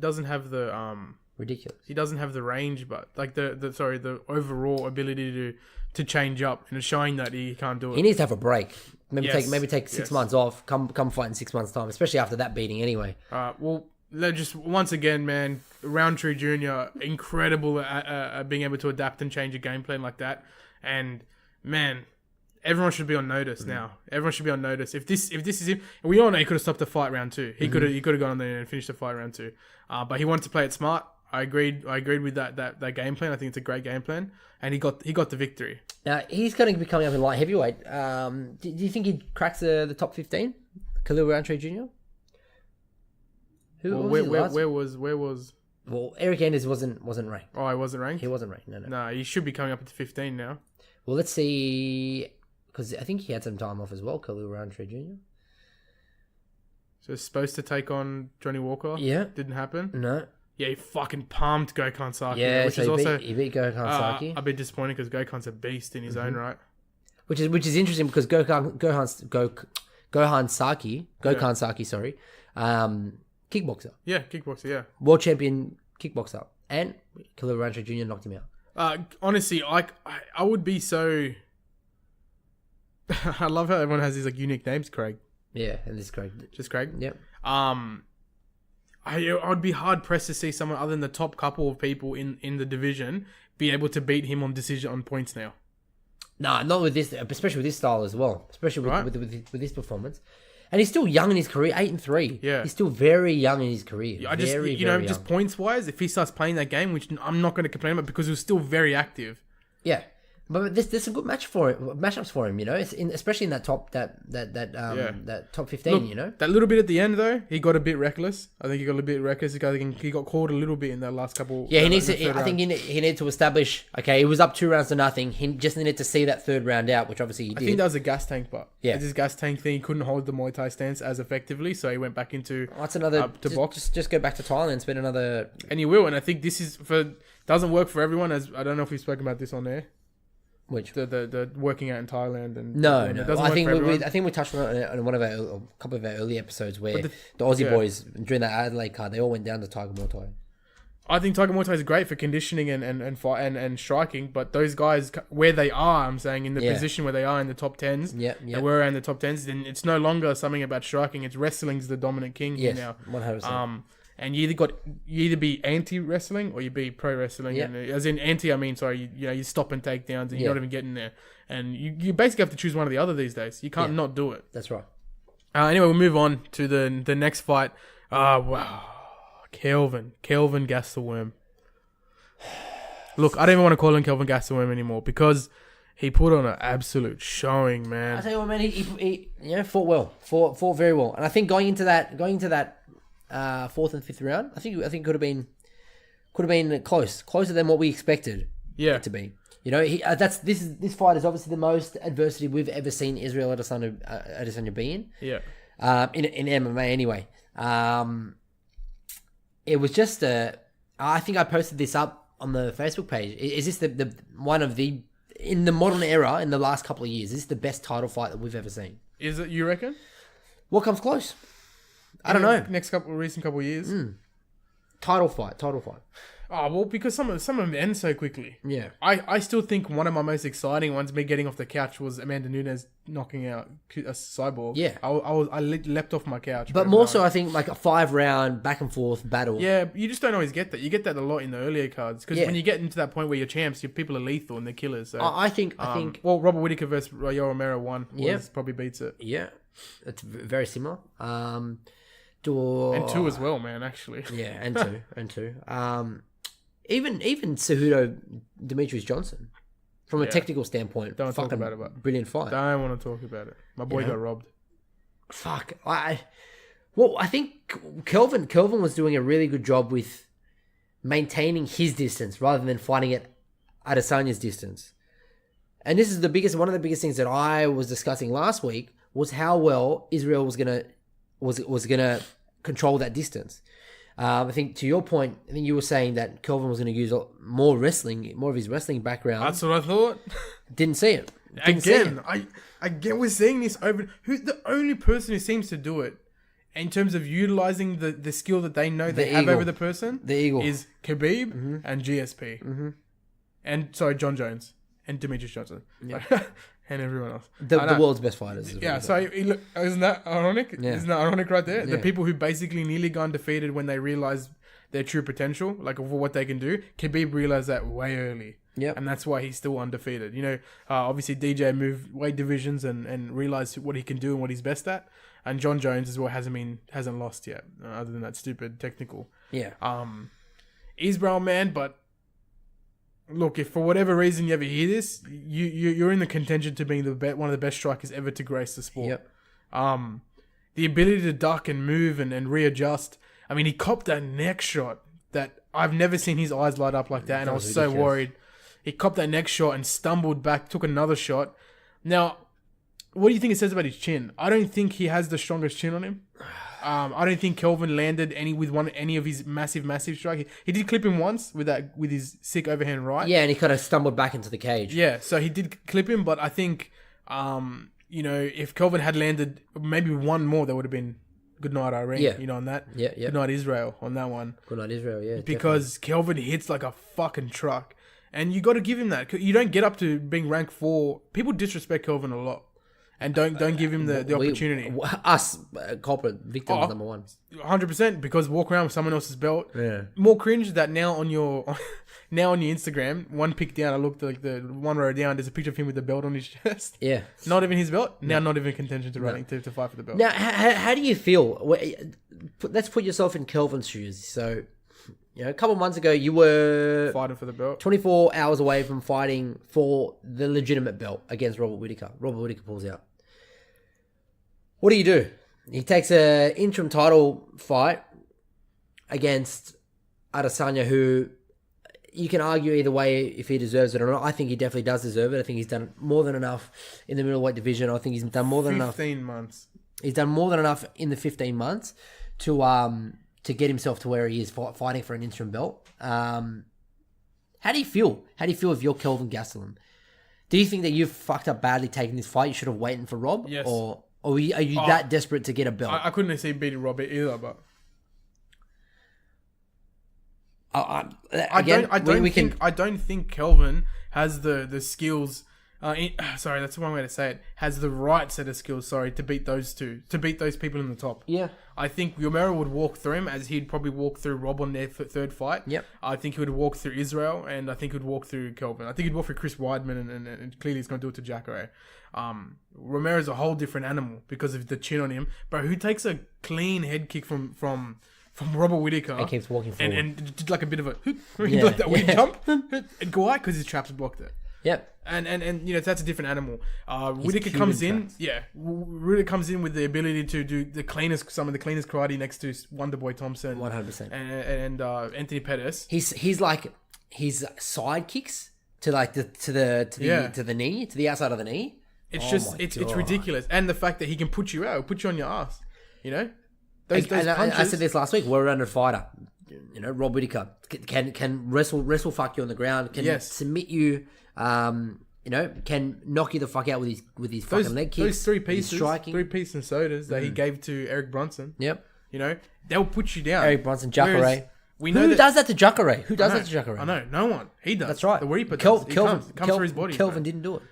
ridiculous. He doesn't have the range, but like the overall ability to change up, and it's showing that he can't do it. He needs to have a break. Maybe take 6 months off. Come fight in 6 months' time, especially after that beating. Anyway. Well, just once again, man, Roundtree Jr. incredible at being able to adapt and change a game plan like that, and man, everyone should be on notice now. Everyone should be on notice. If this is him, and we all know he could have stopped the fight round 2. He could have gone on there and finished the fight round 2. But he wanted to play it smart. I agreed with that game plan. I think it's a great game plan, and he got the victory. Now he's going to be coming up in light heavyweight. Do you think he cracks the top 15? Khalil Roundtree Jr. Where was? Well, Eric Anders wasn't ranked. Oh, he wasn't ranked? He wasn't ranked. No. No, he should be coming up to 15 now. Well, let's see, because I think he had some time off as well, Khalil Roundtree Jr. So he's supposed to take on Johnny Walker. Yeah, didn't happen. No. Yeah, he fucking pumped Gokhan Saki. Yeah, which so is also he beat Gokhan Saki. A bit disappointing because Gokhan's a beast in his own right. Which is interesting because Gokhan Saki, kickboxer. Yeah, kickboxer. Yeah, world champion kickboxer, and Khalil Roundtree Jr. knocked him out. Honestly, I would be so. I love how everyone has these like unique names. Craig. Yeah, and this is Craig. Just Craig. Yep. I would be hard pressed to see someone other than the top couple of people in the division be able to beat him on decision on points now. No, not with this, especially with this style as well. Especially with this performance. And he's still young in his career, 8-3. Yeah. He's still very young in his career. I just, very, you know, very just young. points wise, if he starts playing that game, which I'm not going to complain about because he was still very active. Yeah. But there's some good matchups for him, you know, especially in that top that top 15, Look, you know. That little bit at the end though, he got a bit reckless. I think he got a bit reckless. He got caught a little bit in that last couple. Yeah, he needs to. I think he needed to establish. Okay, he was up 2-0. He just needed to see that third round out, which obviously he did. I think that was a gas tank, but Yeah. this gas tank thing, he couldn't hold the Muay Thai stance as effectively, so he went back into That's another. to box. Just go back to Thailand, spend another. And he will. And I think this is doesn't work for everyone. As I don't know if we've spoken about this on air. Which the working out in Thailand and it no. doesn't I work think for everyone. I think we touched on it on one of a couple of our early episodes where But the Aussie yeah. boys during that Adelaide card, they all went down to Tiger Muay Thai. I think Tiger Muay Thai is great for conditioning and fight and striking, but those guys where they are, I'm saying in the Yeah. position where they are in the top tens, Yeah, they were in the top tens, then it's no longer something about striking. It's wrestling's the dominant king Yes, here now. 100%. And you either be anti wrestling or you be pro wrestling. Yeah. And as in anti, I mean sorry, you stop and take downs and you're Yeah. not even getting there. And you basically have to choose one or the other these days. You can't not do it. That's right. Anyway, we'll move on to the next fight. Wow, Kelvin Gastelworm. Look, I don't even want to call him Kelvin Gastelworm anymore because he put on an absolute showing, I man. tell you what, man, he fought well, fought very well, and I think going into that fourth and fifth round, I think it could have been closer than what we expected Yeah, it to be. You know, this fight is obviously the most adversity we've ever seen Israel Adesanya be in. yeah. In MMA anyway. It was just I think I posted this up on the Facebook page. Is this the one of the in the modern era in the last couple of years? Is this the best title fight that we've ever seen? Is it? You reckon? What comes close? I don't know. Recent couple of years. Title fight. Oh well, because some of them end so quickly. Yeah. I still think one of my most exciting ones, me getting off the couch, was Amanda Nunes knocking out a Cyborg. Yeah. I leapt off my couch. But more so, I think like a 5-round back and forth battle. Yeah, you just don't always get that. You get that a lot in the earlier cards because Yeah. when you get into that point where you're champs, your people are lethal and they're killers. So I think. well, Robert Whittaker versus Yoel Romero Yeah. probably beats it. Yeah, it's very similar. And 2 as well, man. Actually, Yeah, and two. Even Cejudo Demetrius Johnson, from a technical standpoint, Don't talk fucking about it, but- brilliant fight. don't want to talk about it. My boy Yeah. got robbed. Fuck, I think Kelvin was doing a really good job with maintaining his distance rather than fighting at Adesanya's distance. And this is one of the biggest things that I was discussing last week was how well Israel was gonna control that distance. I think to your point, I think you were saying that Kelvin was going to use more of his wrestling background. That's what I thought. Didn't see it. Again, we're seeing this over. The only person who seems to do it in terms of utilizing the skill that they know they have Eagle. over the person, The Eagle. is Khabib and GSP, and John Jones and Demetrius Johnson, and everyone else. The world's best fighters. Yeah, so look, isn't that ironic? Yeah. Isn't that ironic right there? The Yeah. people who basically nearly got undefeated when they realized their true potential, like for what they can do. Khabib realized that way early. Yep. And that's why he's still undefeated. You know, obviously DJ moved weight divisions and realized what he can do and what he's best at. And John Jones as well hasn't lost yet, other than that stupid technical. Yeah. Israel, man, but look, if for whatever reason you ever hear this, you're in the contention to being one of the best strikers ever to grace the sport. Yep. The ability to duck and move and readjust. I mean, he copped that neck shot that I've never seen his eyes light up like that, and I was so ridiculous. worried. He copped that neck shot and stumbled back, took another shot. Now, what do you think it says about his chin? I don't think he has the strongest chin on him. I don't think Kelvin landed any of his massive strike. He did clip him once with his sick overhand right. Yeah, and he kind of stumbled back into the cage. Yeah, so he did clip him, but I think, if Kelvin had landed maybe one more, that would have been good night, Irene. Yeah. On that. Yeah. Good night, Israel, on that one. Good night, Israel. Yeah. Because Kelvin hits like a fucking truck. And you got to give him that. You don't get up to being ranked 4. People disrespect Kelvin a lot. and don't give him the opportunity. Us culprit victims, number one. 100%, because walk around with someone else's belt. Yeah. More cringe that now on your Instagram, one pic down, I looked like the one row down. There's a picture of him with the belt on his chest. Yeah. Not even his belt. Now not even contention to running to fight for the belt. Now, how do you feel? Let's put yourself in Kelvin's shoes. So, a couple months ago, you were Fighting for the belt. 24 hours away from fighting for the legitimate belt against Robert Whittaker. Robert Whittaker pulls out. What do? He takes an interim title fight against Adesanya, who you can argue either way if he deserves it or not. I think he definitely does deserve it. I think he's done more than enough in the middleweight division. I think he's done more than enough. 15 months. He's done more than enough in the 15 months to get himself to where he is fighting for an interim belt. How do you feel? How do you feel if you're Kelvin Gastelum? Do you think that you've fucked up badly taking this fight? You should have waited for Rob? Yes. Or are you that desperate to get a belt? I couldn't see beating Rob either, but I don't think Kelvin has the skills. Sorry, that's one way to say it. Has the right set of skills. Sorry, to beat those two, to beat those people in the top. Yeah. I think Romero would walk through him as he'd probably walk through Rob on their third fight. Yep. I think he would walk through Israel, and I think he'd walk through Kelvin. I think he'd walk through Chris Weidman, and clearly he's going to do it to Jacare. Romero's a whole different animal because of the chin on him. But who takes a clean head kick from Robert Whittaker and keeps walking forward and did like a bit of a like that weird jump and go out because his traps blocked it. Yep. And that's a different animal. Whittaker comes in, Whittaker comes in with the ability to do some of the cleanest karate next to Wonderboy Thompson, 100%, and Anthony Pettis. He's like his side kicks to like to the knee, to the outside of the knee. It's ridiculous, and the fact that he can put you out, put you on your ass, Those punches. I said this last week. Well-rounded fighter, Rob Whittaker can wrestle fuck you on the ground, can submit you. Can knock you the fuck out with his fucking leg kicks. Those three pieces and sodas that he gave to Eric Brunson. Yep. They'll put you down. Eric Brunson, Jacare. Who does that to Jacare? Who does that to Jacare? I know, no one. He does. That's right. The Reaper does. Kelvin comes through his body. Kelvin didn't do it.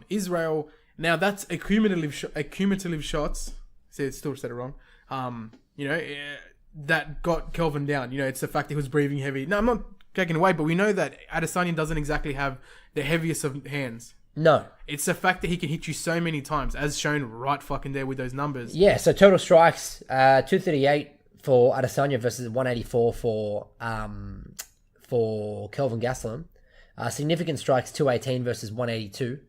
Israel. Now that's a cumulative shots. Still said it wrong. That got Kelvin down. It's the fact that he was breathing heavy. No, I'm not taking away, but we know that Adesanya doesn't exactly have the heaviest of hands. No. It's the fact that he can hit you so many times, as shown right fucking there with those numbers. Yeah, so total strikes, 238 for Adesanya versus 184 for Kelvin Gastelum. Significant strikes, 218 versus 182.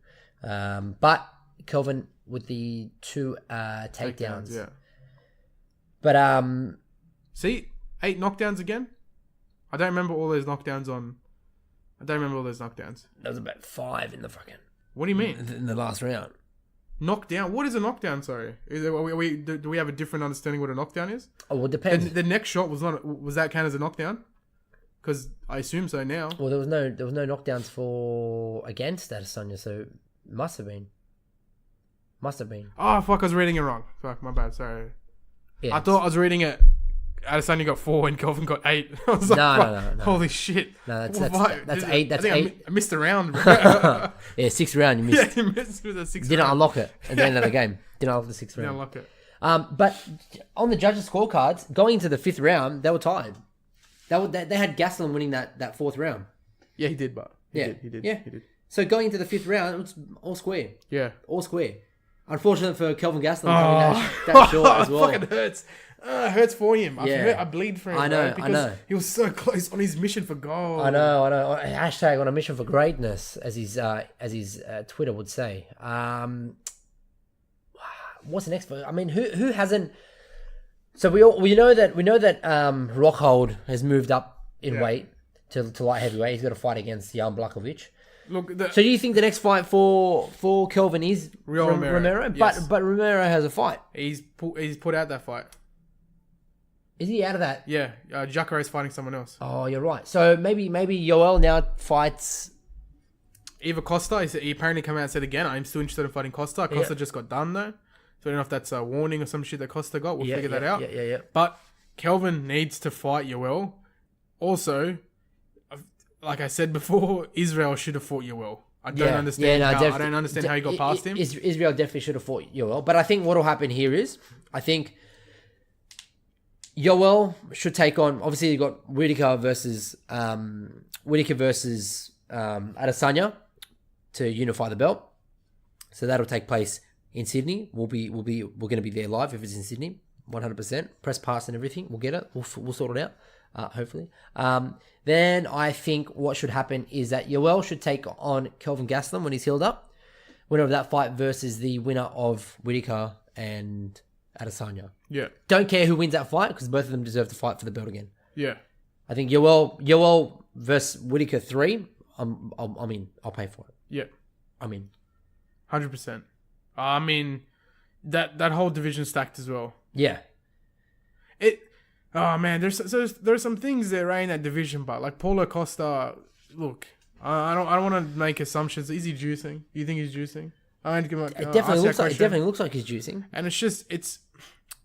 But Kelvin with the two takedowns. Yeah. But see, 8 knockdowns again. I don't remember all those knockdowns. There was about 5 in the fucking. What do you mean? In the last round. Knockdown? What is a knockdown? Sorry, do we have a different understanding what a knockdown is? Oh, well, it depends. The next shot was that count as a knockdown? Because I assume so now. Well, there was no knockdowns against Adesanya, so must have been. Oh fuck! I was reading it wrong. Fuck, my bad. Sorry. Yeah, I thought I was reading it. Adesanya got 4 and Kelvin got 8. I was like, no. Holy shit. No, that's 8. That's 8. I missed the round. Bro. Yeah, 6th round you missed. Yeah, you missed with the 6th round. Didn't unlock it at the end of the game. Didn't unlock the 6th round. Didn't unlock it. But on the judges' scorecards, going into the 5th round, they were tied. They had Gastelum winning that 4th round. Yeah, he did, but he did. So going into the 5th round, it was all square. Yeah. All square. Unfortunate for Kelvin Gastelum coming that short as well. It fucking hurts. It hurts for him. I bleed for him. I know. He was so close on his mission for gold. I know. Hashtag on a mission for greatness, as his Twitter would say. What's the next? I mean, who hasn't? So we know that Rockhold has moved up in weight to light heavyweight. He's got to fight against Jan Blachowicz. Look, so do you think the next fight for Kelvin is Romero? Yes. But Romero has a fight. He's put out that fight. Is he out of that? Yeah, Jacare is fighting someone else. Oh, you're right. So maybe Yoel now fights Eva Costa. He apparently came out and said again, I'm still interested in fighting Costa. Costa just got done though. So I don't know if that's a warning or some shit that Costa got. We'll figure that out. Yeah. But Kelvin needs to fight Yoel. Also, like I said before, Israel should have fought Yoel. I don't understand. I don't understand how he got past him. Israel definitely should have fought Yoel, but I think what will happen here is I think Yoel should take on. Obviously, you got Whittaker versus Adesanya to unify the belt. So that'll take place in Sydney. We're going to be there live if it's in Sydney, 100%. Press pass and everything. We'll get it. We'll sort it out. Hopefully. Then I think what should happen is that Yoel should take on Kelvin Gastelum when he's healed up. Winner of that fight versus the winner of Whittaker and Adesanya. Yeah. Don't care who wins that fight because both of them deserve to fight for the belt again. Yeah. I think Yoel versus Whittaker 3. I'm in. I'll pay for it. Yeah. I'm in. 100%. I mean, that whole division stacked as well. Yeah. Oh man, there's some things there right in that division, but like Paulo Costa, look, I don't want to make assumptions. Is he juicing? You think he's juicing? It definitely looks like he's juicing. And it's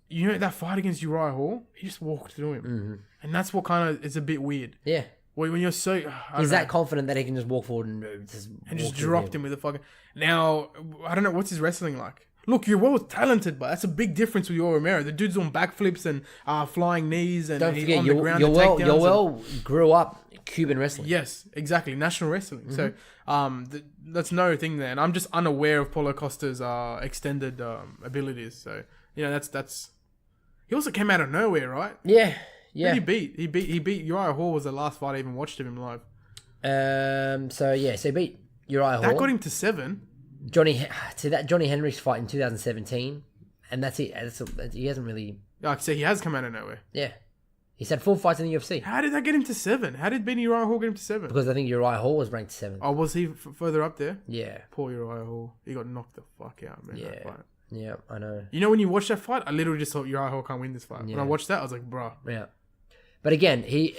you know that fight against Uriah Hall, he just walked through him, and that's what kind of it's a bit weird. Yeah. When you're so he's that confident that he can just walk forward and just dropped him with a fucking. Now I don't know what's his wrestling like. Look, you're well talented, but that's a big difference with Yoel Romero. The dude's doing backflips and flying knees, and don't forget, on the ground. Yoel grew up Cuban wrestling. Yes, exactly, national wrestling. So that's no thing there, and I'm just unaware of Paulo Costa's extended abilities. So that's. He also came out of nowhere, right? Yeah. He beat Uriah Hall. Was the last fight I even watched of him live. So he beat Uriah Hall. That got him to 7. Johnny Henry's fight in 2017, and that's it. He hasn't really. Like I say, he has come out of nowhere. Yeah, he's had 4 fights in the UFC. How did that get him to 7? How did beating Uriah Hall get him to 7? Because I think Uriah Hall was ranked 7th. Oh, was he further up there? Yeah. Poor Uriah Hall. He got knocked the fuck out, man. Yeah. That fight. Yeah, I know. You know when you watch that fight, I literally just thought Uriah Hall can't win this fight. Yeah. When I watched that, I was like, bruh. Yeah, but again, he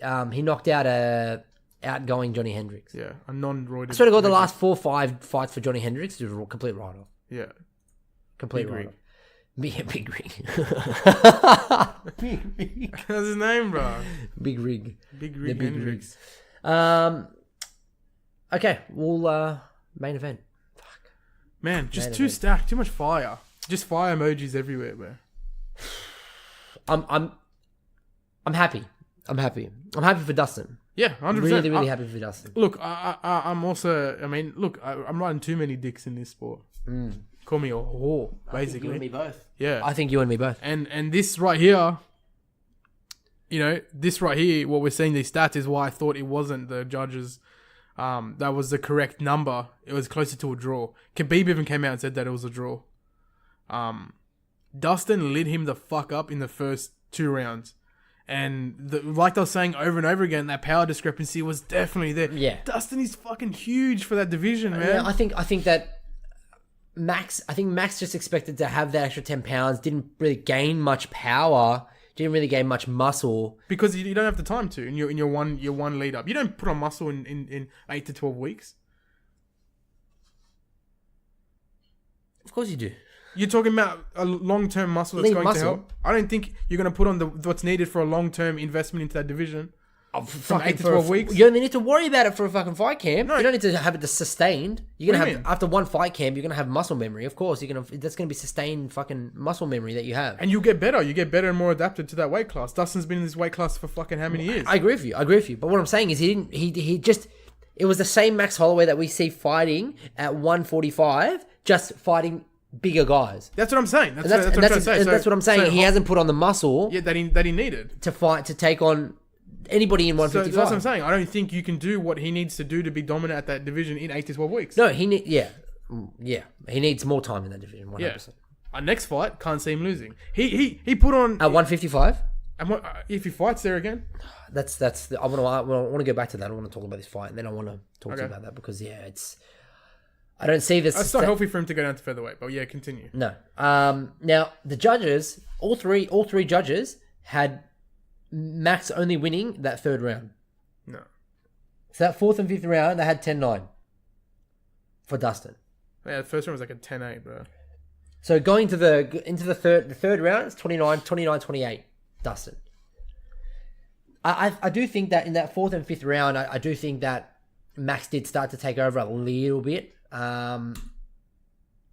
knocked out a outgoing Johnny Hendricks. Yeah, a non-roided. I sort of got the last 4-5 fights for Johnny Hendricks was a complete write-off. Yeah, complete Big write-off. Big rig. Big rig. That's his name, bro. Big rig. Big rig Hendricks. Okay, we'll main event. Fuck. Man, just too stacked. Too much fire. Just fire emojis everywhere, bro. I'm happy. I'm happy for Dustin. Yeah, 100%. Really happy for Dustin. Look, I'm also. I mean, look, I'm riding too many dicks in this sport. Call me a whore, basically. I think you and me both. Yeah, I think you and me both. And this right here, what we're seeing these stats is why I thought it wasn't the judges. That was the correct number. It was closer to a draw. Khabib even came out and said that it was a draw. Dustin lit him the fuck up in the first 2 rounds. And like I was saying over and over again, that power discrepancy was definitely there. Yeah. Dustin is fucking huge for that division, man. Yeah, I think that Max just expected to have that extra 10 pounds, didn't really gain much power, didn't really gain much muscle. Because you don't have the time to in your one lead up. You don't put on muscle in 8 to 12 weeks. Of course you do. You're talking about a long-term muscle that's going to help. I don't think you're going to put on what's needed for a long-term investment into that division. From 8 to 12 weeks. You don't need to worry about it for a fucking fight camp. No. You don't need to have it sustained. You're gonna have after one fight camp, you're gonna have muscle memory. Of course, that's gonna be sustained fucking muscle memory that you have. And you get better. You get better and more adapted to that weight class. Dustin's been in this weight class for fucking how many years? I agree with you. But what I'm saying is it was the same Max Holloway that we see fighting at 145, just fighting bigger guys. That's what I'm saying. That's what I'm trying to say. That's what I'm saying. He hasn't put on the muscle that he needed to take on anybody in 155. So that's what I'm saying. I don't think you can do what he needs to do to be dominant at that division in 8 to 12 weeks. No, he needs more time in that division. 100%. Yeah. Our next fight, can't see him losing. He put on at 155. And if he fights there again, I want to go back to that. I want to talk about this fight, and then I want to talk to you about that because I don't see this. It's not healthy for him to go down to featherweight, but yeah, continue. No. Now the judges, all three judges had Max only winning that 3rd round. No. So that 4th and 5th round, they had 10-9 for Dustin. Yeah, the first round was like a 10-8, bro. So going to the third round, it's 29-28, Dustin. I do think that in that 4th and 5th round, I do think that Max did start to take over a little bit. A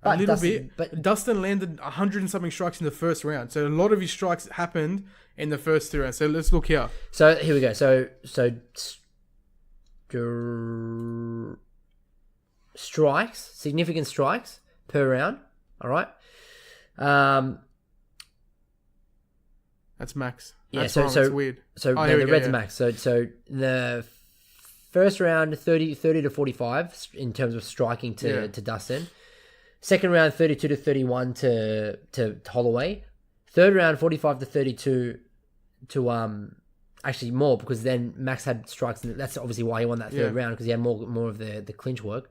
little bit. But Dustin landed 100 and something strikes in the first round. So a lot of his strikes happened in the first 2 rounds. So let's look here. So here we go. So strikes, significant strikes per round. All right. That's max. Yeah, That's so wrong. It's weird. So Oh, no, here we the go, red's yeah. max. So the first round 30 to 45 in terms of striking to Dustin. Second round 32 to 31 to Holloway. Third round 45 to 32 to actually more, because then Max had strikes, and that's obviously why he won that third round, because he had more of the clinch work.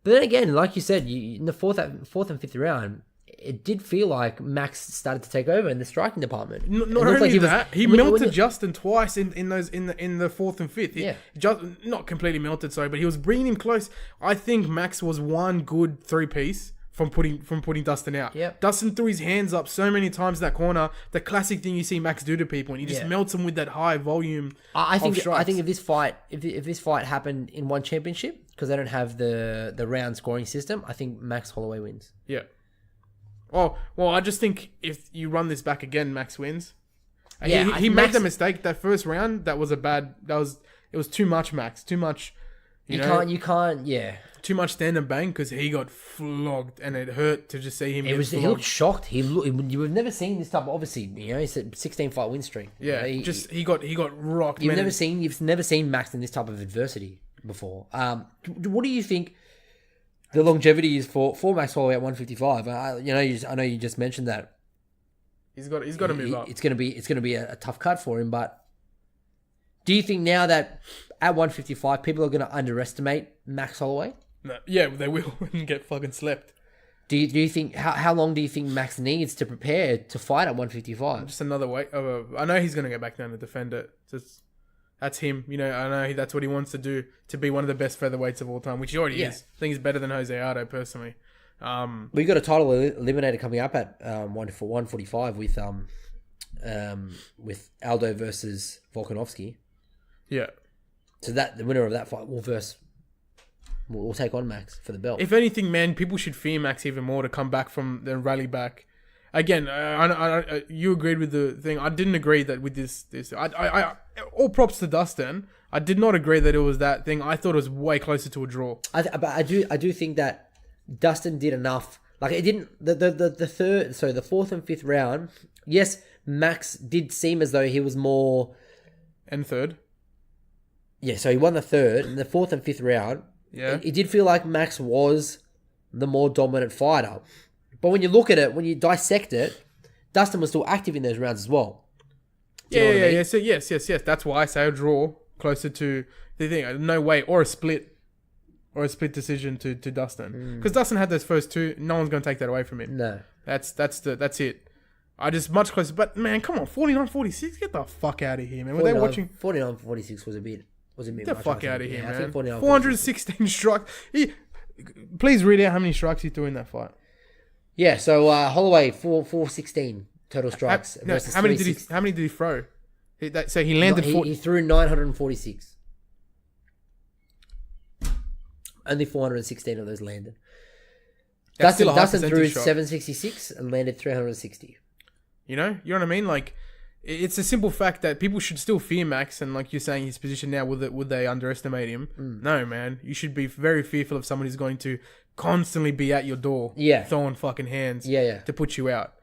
But then again, like you said, in the fourth and fifth round, it did feel like Max started to take over in the striking department. Not only that, he melted Justin twice in the fourth and fifth. Just not completely melted, sorry, but he was bringing him close. I think Max was one good 3-piece from putting Dustin out. Yep. Dustin threw his hands up so many times in that corner. The classic thing you see Max do to people, and he just melts them with that high volume. I think strikes. if this fight happened in one championship, because they don't have the round scoring system, I think Max Holloway wins. Yeah. Oh, well, I just think if you run this back again, Max wins. Yeah, he made the mistake that first round. It was too much, Max. Too much. You can't. Yeah. Too much stand and bang, because he got flogged, and it hurt to just see him. He looked shocked. You've never seen this type. Obviously, he's a 16-fight win streak. Yeah, he got rocked. You've never seen Max in this type of adversity before. What do you think the longevity is for Max Holloway at 155? I know you just mentioned that. He's got to move up. It's gonna be a tough cut for him. But do you think now that at 155 people are going to underestimate Max Holloway? No, yeah, they will and get fucking slept. Do you think how long do you think Max needs to prepare to fight at 155? Just another weight. I know he's going to go back down to defend it. That's him. I know that's what he wants to do, to be one of the best featherweights of all time, which he already is. I think he's better than Jose Aldo personally. We got a title eliminator coming up at 145 with Aldo versus Volkanovski. Yeah. So that the winner of that fight will take on Max for the belt. If anything, man, people should fear Max even more to come back from the rally back. Again, you agreed with the thing. I didn't agree that with this. I all props to Dustin. I did not agree that it was that thing. I thought it was way closer to a draw. But I do think that Dustin did enough. Like it didn't the fourth and fifth round. Yes, Max did seem as though he was more. And third. Yeah, so he won the third and the fourth and fifth round. Yeah, it did feel like Max was the more dominant fighter. But when you look at it, when you dissect it, Dustin was still active in those rounds as well. Yeah. So yes. That's why I say a draw closer to the thing. No way, or a split decision to Dustin, because Dustin had those first two. No one's going to take that away from him. No, that's it. I just much closer. But man, come on, 49-46. Get the fuck out of here, man. Were they watching 49-46 was a bit. Get the fuck out of here, man. 416 strikes. Please read out how many strikes he threw in that fight. Yeah, so Holloway 416 total strikes. How many did he throw? So he landed. He threw 946. Only 416 of those landed. Dustin threw 766 and landed 360. You know what I mean? Like, it's a simple fact that people should still fear Max, and like you're saying, his position now, would they underestimate him? No, man. You should be very fearful of someone who's going to constantly be at your door, throwing fucking hands, to put you out.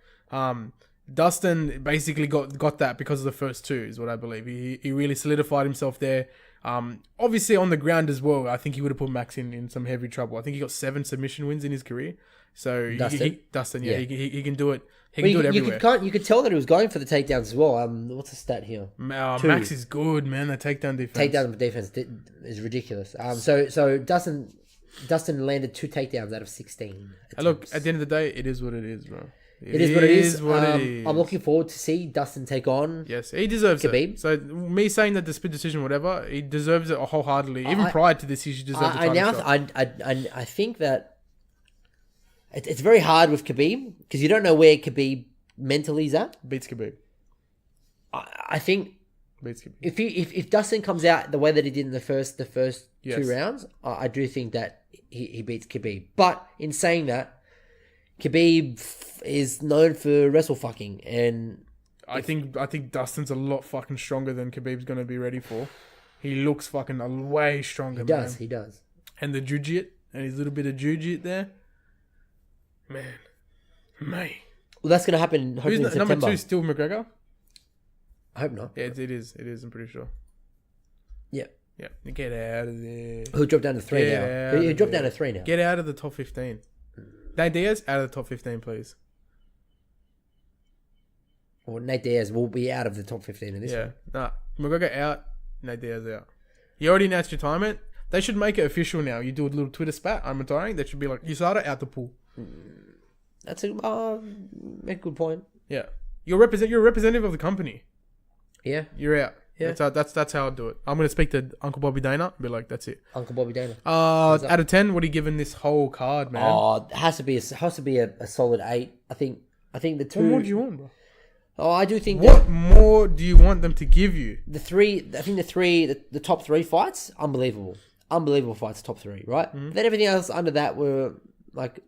Dustin basically got that because of the first two, is what I believe. He really solidified himself there. Obviously on the ground as well, I think he would have put Max in some heavy trouble. I think he got 7 submission wins in his career. So Dustin, he can do it. He can do it everywhere. You could tell that he was going for the takedowns as well. What's the stat here? Max is good, man. The takedown defense. Takedown defense is ridiculous. So Dustin landed 2 takedowns out of 16. Look, at the end of the day, it is what it is, bro. It is what it is. I'm looking forward to see Dustin take on. Yes, he deserves Khabib. it. So me saying that the split decision, whatever, he deserves it wholeheartedly. Even prior to this, he should deserve the title shot. I think that it's very hard with Khabib because you don't know where Khabib mentally is at. Beats Khabib. I think beats Khabib. If Dustin comes out the way that he did in the first Yes. 2 rounds, I do think that he beats Khabib. But in saying that, Khabib is known for wrestle fucking, and I think Dustin's a lot fucking stronger than Khabib's gonna be ready for. He looks fucking way stronger. he does. And the jiu-jitsu and his little bit of jiu-jitsu there, man. Well, that's gonna happen hopefully in September. Number 2 still McGregor? I hope not. Yeah, it is. It is. I'm pretty sure. Yeah. Yeah. Get out of there. He'll drop down to 3 now. He'll drop down to 3 now. Get out of the top 15. Nate Diaz, out of the top 15, please. Well, Nate Diaz will be out of the top 15 in this one. Nah. McGregor out. Nate Diaz out. You already announced retirement. They should make it official now. You do a little Twitter spat. I'm retiring. That should be like USADA out the pool. That's a good point. Yeah. You're a representative of the company. Yeah. You're out. Yeah. That's how I'd do it. I'm gonna speak to Uncle Bobby Dana. Be like, that's it. Uncle Bobby Dana. Out of 10, what are you giving this whole card, man? Oh, it has to be a solid 8. I think the 2. What more do you want, bro? Oh, I do think. What more do you want them to give you? The 3. I think the top 3 fights, unbelievable fights, top 3, right? Mm-hmm. Then everything else under that were like.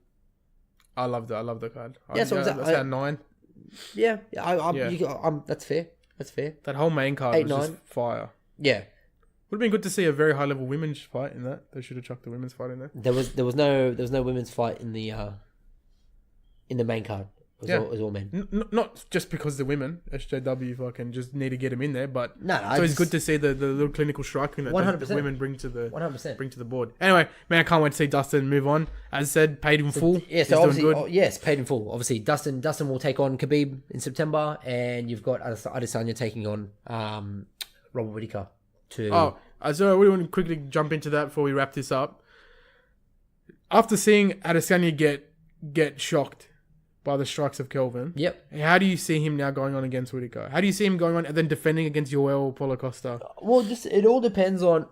I love the card. Yeah, so that's at 9. Yeah, Yeah. that's fair. That's fair. That whole main card 8, was 9. just fire. Yeah. Would have been good to see a very high level women's fight in that. They should have chucked the women's fight in there. There was no women's fight in the main card. It was all men. Not just because the women, SJW fucking just need to get them in there, but No, it's always good to see the little clinical striking that 100%. the women bring to the 100%. bring to the board. Anyway, man, I can't wait to see Dustin move on. As I said, paid in full. Yeah, He's so doing obviously, good. yes, paid in full. Obviously, Dustin will take on Khabib in September, and you've got Adesanya taking on Robert Whittaker. So I really want to quickly jump into that before we wrap this up. After seeing Adesanya get shocked by the strikes of Kelvin, Yep. how do you see him now going on against Whittaker? How do you see him going on and then defending against Yoel Paulo Costa? Well, just it all depends on.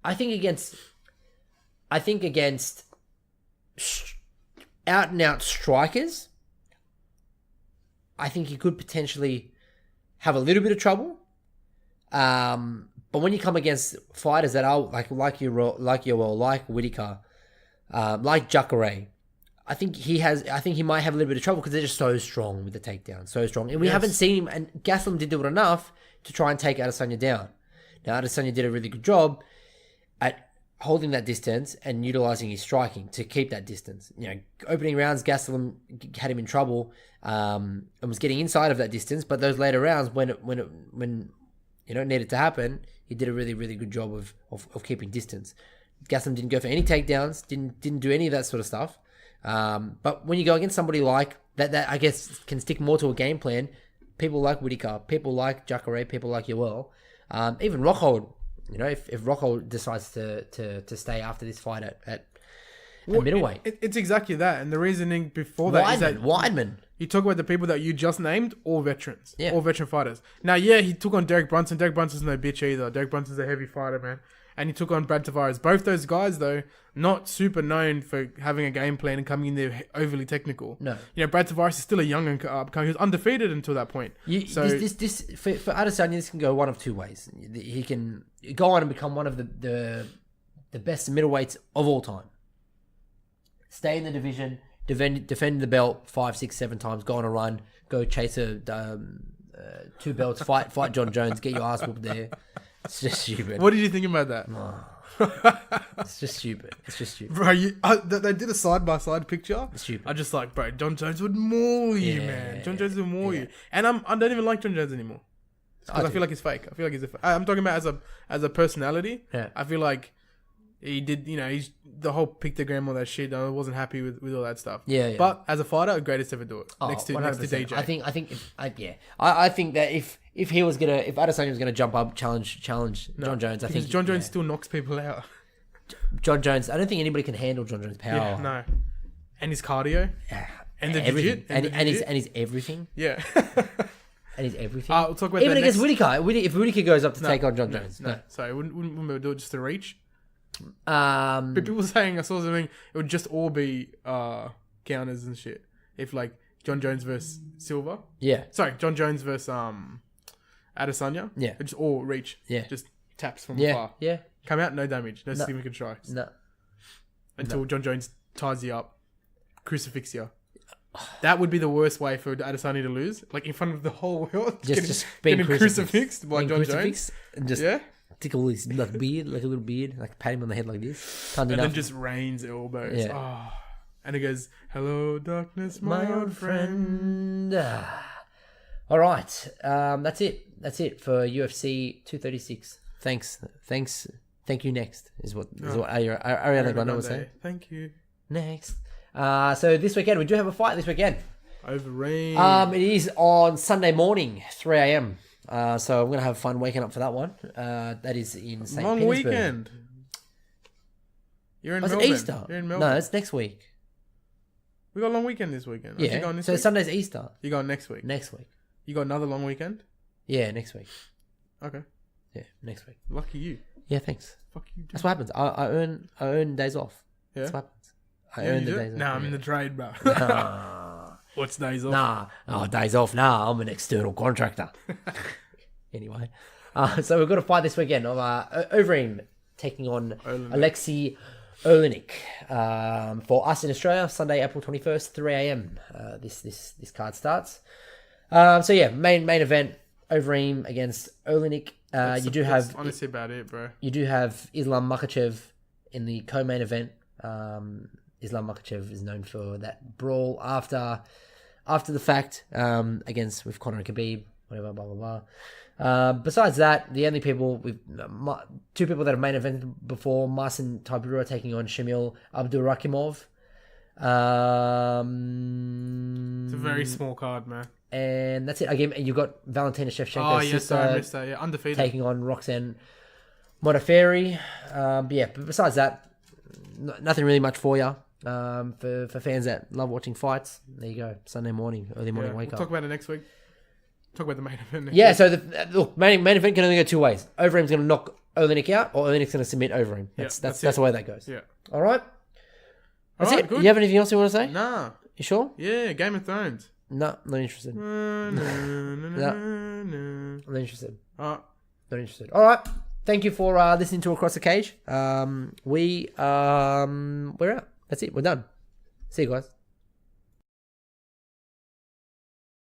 I think against out and out strikers, I think you could potentially have a little bit of trouble. But when you come against fighters that are like Yoel, like Whittaker, like Jacare, I think he might have a little bit of trouble because they're just so strong with the takedown, so strong. And we haven't seen him, and Gastelum did do it enough to try and take Adesanya down. Now, Adesanya did a really good job at holding that distance and utilizing his striking to keep that distance. You know, opening rounds, Gastelum had him in trouble and was getting inside of that distance, but those later rounds, when it needed to happen, he did a really, really good job of keeping distance. Gastelum didn't go for any takedowns, didn't do any of that sort of stuff. But when you go against somebody like that I guess can stick more to a game plan, people like Whittaker, people like Jacare, people like Yoel, even Rockhold, if Rockhold decides to stay after this fight at middleweight. It's exactly that. And the reasoning before that is that Weidman. you talk about the people that you just named, all veterans. Yeah. All veteran fighters. Now, yeah, he took on Derek Brunson. Derek Brunson's no bitch either. Derek Brunson's a heavy fighter, man. And he took on Brad Tavares. Both those guys, though, not super known for having a game plan and coming in there overly technical. No. Brad Tavares is still a young and upcoming. He was undefeated until that point. For Adesanya, this can go one of two ways. He can go on and become one of the best middleweights of all time. Stay in the division, defend the belt 5, 6, 7 times, go on a run, go chase 2 belts, fight John Jones, get your ass whooped there. It's just stupid. What did you think about that? It's just stupid. Bro, they did a side-by-side picture. It's stupid. I just like, bro, John Jones would maul you, man. John Jones would maul you. And I don't even like John Jones anymore. Because I feel like he's fake. I feel like he's I'm talking about as a personality. Yeah. I feel like he did, he's the whole pictogram, all that shit. I wasn't happy with all that stuff. Yeah. But as a fighter, greatest ever do it. Oh, next to 100%. DJ. I think that if Adesanya was gonna jump up, challenge John Jones, I think John Jones still knocks people out. John Jones. I don't think anybody can handle John Jones' power. Yeah, no. And his cardio. And the everything. jiu-jitsu. And his everything. Yeah. And his everything. We'll talk about even that against next. Whittaker. If Whittaker goes up to take on John Jones, No. Sorry, wouldn't do it just to reach. Um, But people saying, I saw something, it would just all be counters and shit. If like John Jones versus Silva. yeah. Sorry, John Jones versus Adesanya. Yeah. Just all reach. Yeah. Just taps from Yeah. afar. Yeah. Come out, no damage, no No. significant strikes. No. Until John Jones ties you up, crucifix you. That would be the worst way for Adesanya to lose, like in front of the whole world. Just being getting crucifixed by Being John Jones. crucifixed and just Yeah, tickle his like beard, like a little beard, like pat him on the head like this. Can't do and then nothing. just rains elbows. Yeah. Oh. And it goes, "Hello, darkness, My old friend. All right. That's it. That's it for UFC 236. Thanks. Thank you. Next is what Ariana Grande would say. Thank you. Next. So this weekend we do have a fight this weekend. Over rain. It is on Sunday morning, 3 a.m. So I'm gonna have fun waking up for that one. That is in St. Long Petersburg. weekend. You're in Oh, it's Melbourne. Easter. You're in Melbourne. No, it's next week. We got a long weekend this weekend. You Yeah. going this So week? Sunday's Easter. You going next week? Next week. You got another long weekend? Yeah, next week. Okay. Yeah, next week. Lucky you. Yeah, thanks. Fuck you. Dude. That's what happens. I earn days off. Yeah. That's what happens. I Yeah, earn you the do? days off. Nah, I'm yeah. in the trade, bro. Nah. What's days off? Nah. Oh, days off. Nah, I'm an external contractor. Anyway. So we've got a fight this weekend of Overeem taking on Olenek. Alexei Olenek. For us in Australia, Sunday, April 21st, 3 a.m. This card starts. So yeah, main event, Overeem against Olenek. That's honestly about it, bro. You do have Islam Makhachev in the co-main event. Islam Makhachev is known for that brawl after the fact with Conor and Khabib, whatever, blah blah blah. Besides that, the only people two people that have main evented before, Marcin Tybura taking on Shamil Abdurakhimov. It's a very small card, man. And that's it. Again, you've got Valentina Shevchenko's Oh, yes, sister I missed that. Yeah, undefeated. taking on Roxanne Modafferi. But besides that, nothing really much for you. For fans that love watching fights, there you go. Sunday morning, early morning wake we'll up. talk about it next week. Talk about the main event next Yeah, week. so look, main event can only go two ways. Overeem's going to knock Olenek out, or Olenek's going to submit Overeem. That's the way that goes. Yeah. All right. That's All right, it. good. You have anything else you want to say? Nah. You sure? Yeah, Game of Thrones. No, not interested. No. Not interested. Oh. Not interested. All right. Thank you for listening to Across the Cage. We're out. That's it. We're done. See you guys.